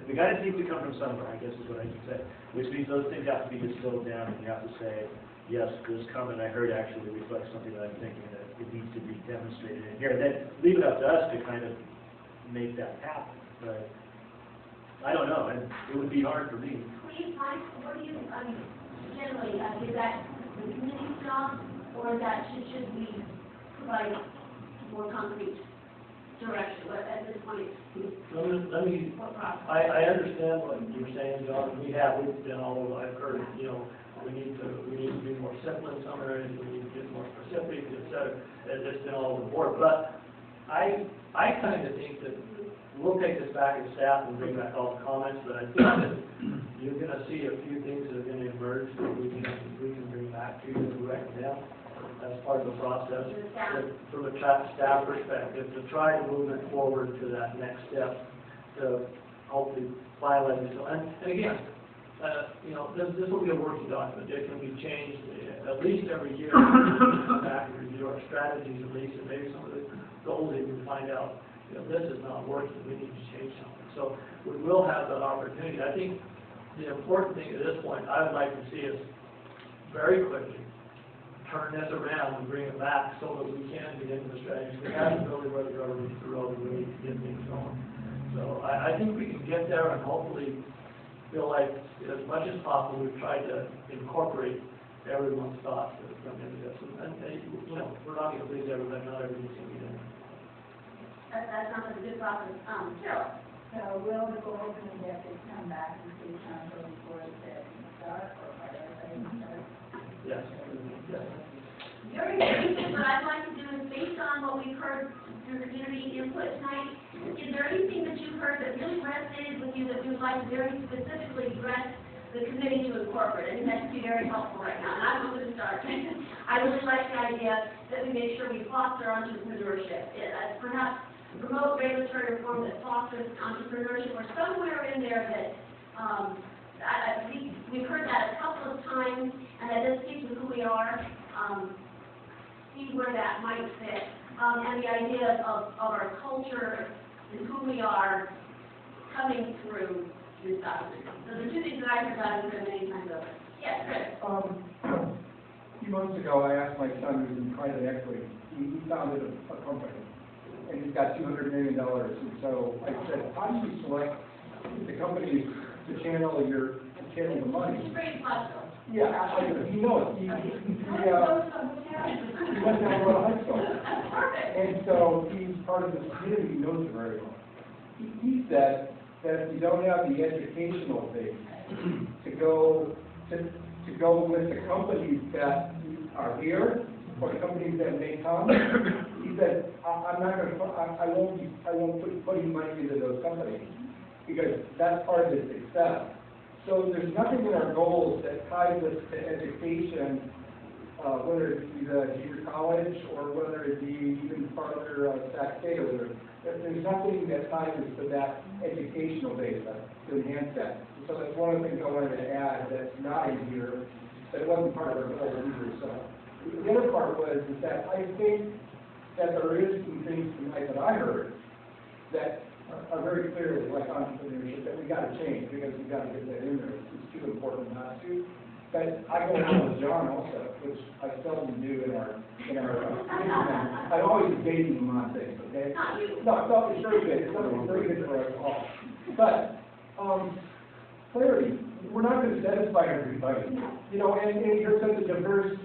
The guidance needs to come from somewhere, I guess is what I should say. Which means those things have to be distilled down, and you have to say, yes, this comment I heard actually reflects something that I'm thinking that it needs to be demonstrated in here. And then leave it up to us to kind of make that happen. But I don't know, and it would be hard for me. Please, Mike, what do you, generally, is that the committee's job, or that should we provide more concrete direction? But at this point, I understand what you're saying, John. We've been all over. I've heard, we need to be more simple in some areas. We need to get more specific, etc. It's been all over the board. But I kind of think that we'll take this back as staff and bring back all the comments. But I think that you're going to see a few things that are going to emerge that we can bring back to you and direct them as part of the process from a staff perspective to try to move it forward to that next step to hopefully finalize it. And again, this will be a working document. It can be changed at least every year. Come back and review our strategies at least, and maybe some of the goals that we can find out. This is not working. We need to change something. So we will have that opportunity. I think the important thing at this point, I would like to see us very quickly turn this around and bring it back so that we can get into the strategies. That's really where the rubber meets the road. We need to get things going. So I think we can get there and hopefully feel like as much as possible we've tried to incorporate everyone's thoughts that have come into this. And we're not going to please everybody. Not everything's going to be done. That sounds like a good process. Carol. So will the board of executives come back and see council before the session starts, or are they start? Yes. Very briefly, what I'd like to do is, based on what we've heard through community input tonight, is there anything that you've heard that really resonated with you that you would like to very specifically address the committee to incorporate? I think that would be very helpful right now, and I'm going to start. I really like the idea that we make sure we foster entrepreneurship, perhaps promote regulatory reform that fosters entrepreneurship, or somewhere in there that, we've heard that a couple of times, and that does speak to who we are, see where that might fit, and the idea of our culture and who we are coming through this document. So the two things that I've heard about it many times over. Yes, Kris. A few months ago, I asked my son, who's in private equity, he founded a company, and he's got $200 million. And so I said, how do you select the companies to channel the money? He's very thoughtful. Yeah, he knows. He went to high school. That's perfect. And so he's part of this community, he knows it very well. He said that if you don't have the educational base to go with the companies that are here or the companies that may come, he said, I won't put any money into those companies because that's part of the success. So there's nothing in our goals that ties us to education, whether it be the junior college or whether it be even farther Sac State or whatever. There's nothing that ties us to that educational base to enhance that. So that's one of the things I wanted to add that's not in here, but it wasn't part of our goal either. So the other part was is that I think that there is some things tonight that I heard that are very clearly like entrepreneurship that we got to change because we got to get that in there. It's too important not to. But I go along with John also, which I seldom do in our I'm always debating him on things, okay? No, it's very good. It's very good for us all. But clarity, we're not going to satisfy everybody. You know, and you're such a diverse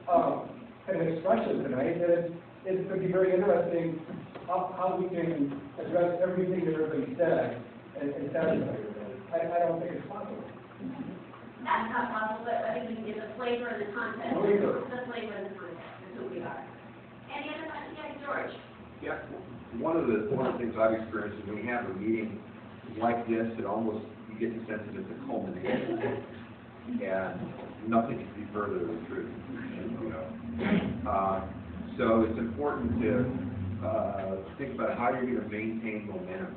kind of expression tonight that it's going to be very interesting how we can address everything that everybody said and satisfy everybody. I don't think it's possible. That's not possible, but I think we can get the flavor and the content. Flavor. The flavor and the content of who we are. Any other questions? Yeah, George. Yeah, one of the things I've experienced is when we have a meeting like this, it almost, you get the sense that it's a culmination, and nothing can be further than the truth, you know. So it's important to think about how you're going to maintain momentum.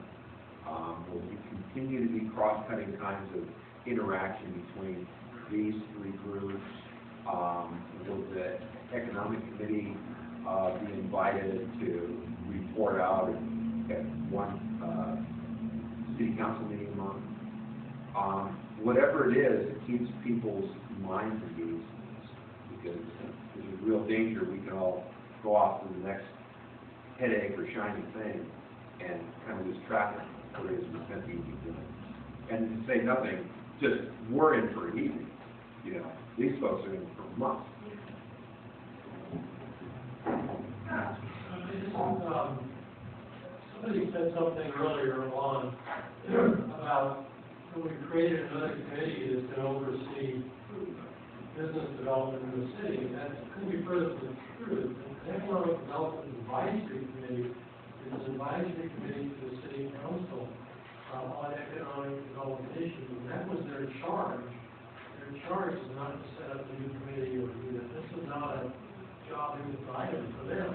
Will you continue to be cross-cutting kinds of interaction between these three groups? Will the economic committee be invited to report out at one city council meeting a month? Whatever it is, it keeps people's minds engaged, because there's a real danger we can all go off to the next headache or shiny thing and kind of lose track of what it is we spent the evening doing. And to say nothing, just we're in for an evening. You know, these folks are in for months. Somebody said something earlier on about when we created another committee that's going to oversee business development in the city. That couldn't be further from the truth. The Economic Development Advisory Committee is an advisory committee to the city council on economic development issues, and that was their charge. Their charge is not to set up a new committee or do that. This is not a job in the item for them.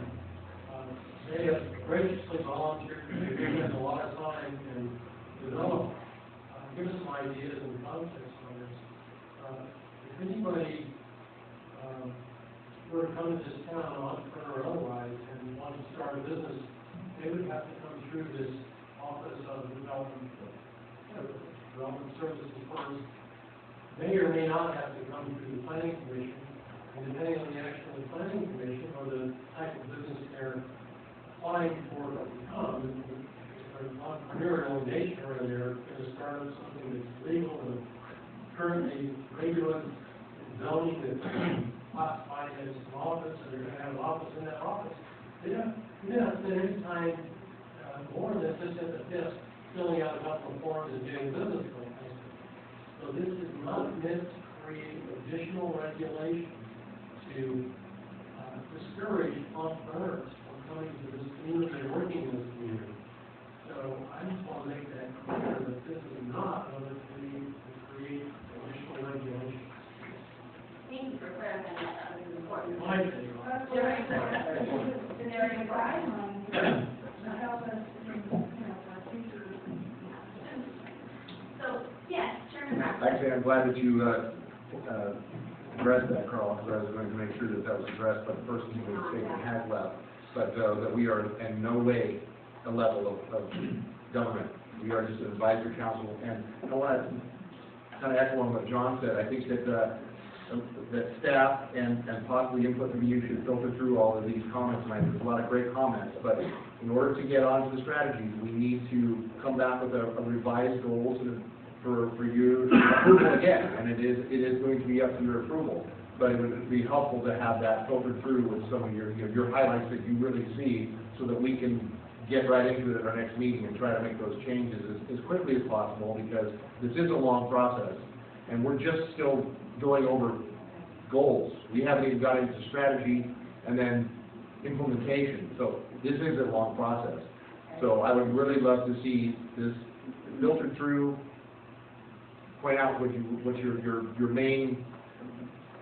They have graciously volunteered to spend a lot of time and develop, give us some ideas and context on this. If anybody were to come to this town, entrepreneur or otherwise, and want to start a business, they would have to come through this Office of Development Services first. May or may not have to come through the Planning Commission, and depending on the action of the Planning Commission or the type of business they're applying for to become, if they're entrepreneurial in nature and they're going to start up something that's legal and currently regular zoning that's classified as an office, and they're going to have an office in that office, they don't spend any time more than just at the desk filling out a couple of forms and getting business plans. So this is not meant to create additional regulation to discourage entrepreneurs from coming to this community and working in this community. So I just want to make that clear that this is not another plea to create additional regulations. Thank you for clarifying that, that was important. My take on it. Very important. So, yes, Chairman Brown. Actually, I'm glad that you addressed that, Carl, because I was going to make sure that that was addressed by the person who made the statement has left, but that we are in no way a level of government. We are just an advisory council, and I want to kind of echo on what John said. I think that that staff and possibly input from you should filter through all of these comments tonight. There's a lot of great comments, but in order to get onto the strategies, we need to come back with a revised goals and for you approval again, and it is going to be up to your approval. But it would be helpful to have that filtered through with some of your highlights that you really see, so that we can get right into it at our next meeting and try to make those changes as quickly as possible, because this is a long process, and we're just still going over goals. We haven't even got into strategy and then implementation. So this is a long process. So I would really love to see this filtered through, point out what your main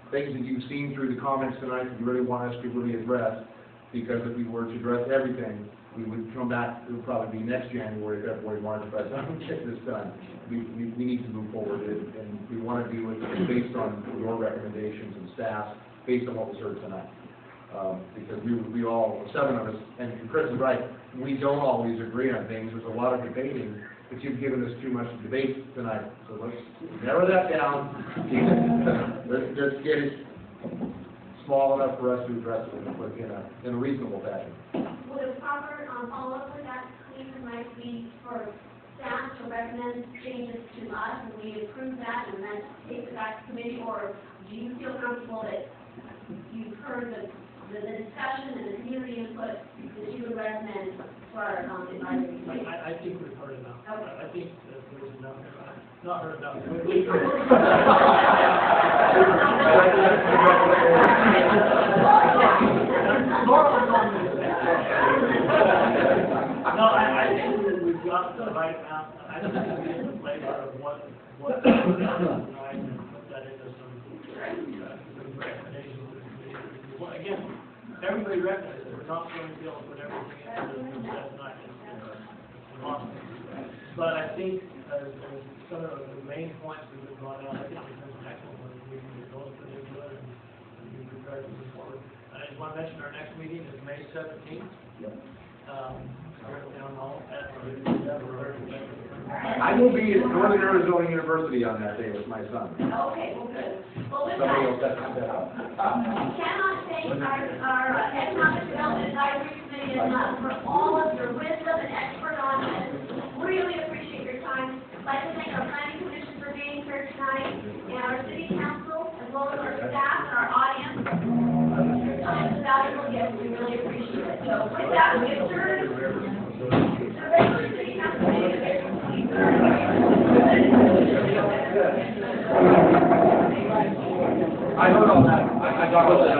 things that you've seen through the comments tonight that you really want us to really address, because if we were to address everything, we would come back, it would probably be next January, February, March, by the time we get this done. We need to move forward, and we want to do it based on your recommendations and staff, based on what was heard tonight. Because we all, 7 of us, and Kris is right, we don't always agree on things. There's a lot of debating, but you've given us too much debate tonight. So let's narrow that down. Let's just get it small enough for us to address it in a reasonable fashion. Would a proper follow-up with that, please, might be for staff to recommend changes to us, and we approve that, and then take it back to committee, or do you feel comfortable that you've heard the discussion and the community input that you would recommend for our advisory committee? I think we've heard enough. Okay. I think that there's enough, not heard enough. No, I think that we've got the right amount. I think we get the flavor of what we've done tonight and put that into some recommendations to the committee. Well, again, everybody recognizes that we're not going to be able to put everything into the set tonight. It's awesome. But I think some of the main points that we've brought out, I think it's an excellent one. We can go pretty good and be prepared to move forward. And I just want to mention our next meeting is May 17th. Here at Town Hall. I will be at Northern Arizona University on that day with my son. Okay, well, good. Well, with Somebody that, else has to set up. we cannot thank our Economic Development Advisory Committee enough for all of your wisdom and expert knowledge. Really appreciate your time. I'd like to thank our Planning Commission for being here tonight, and our City Council, as well as our staff and our audience. Your time is a valuable gift. We really appreciate it. So with that, we adjourn the regular City Council meeting. I heard all that. I got all that.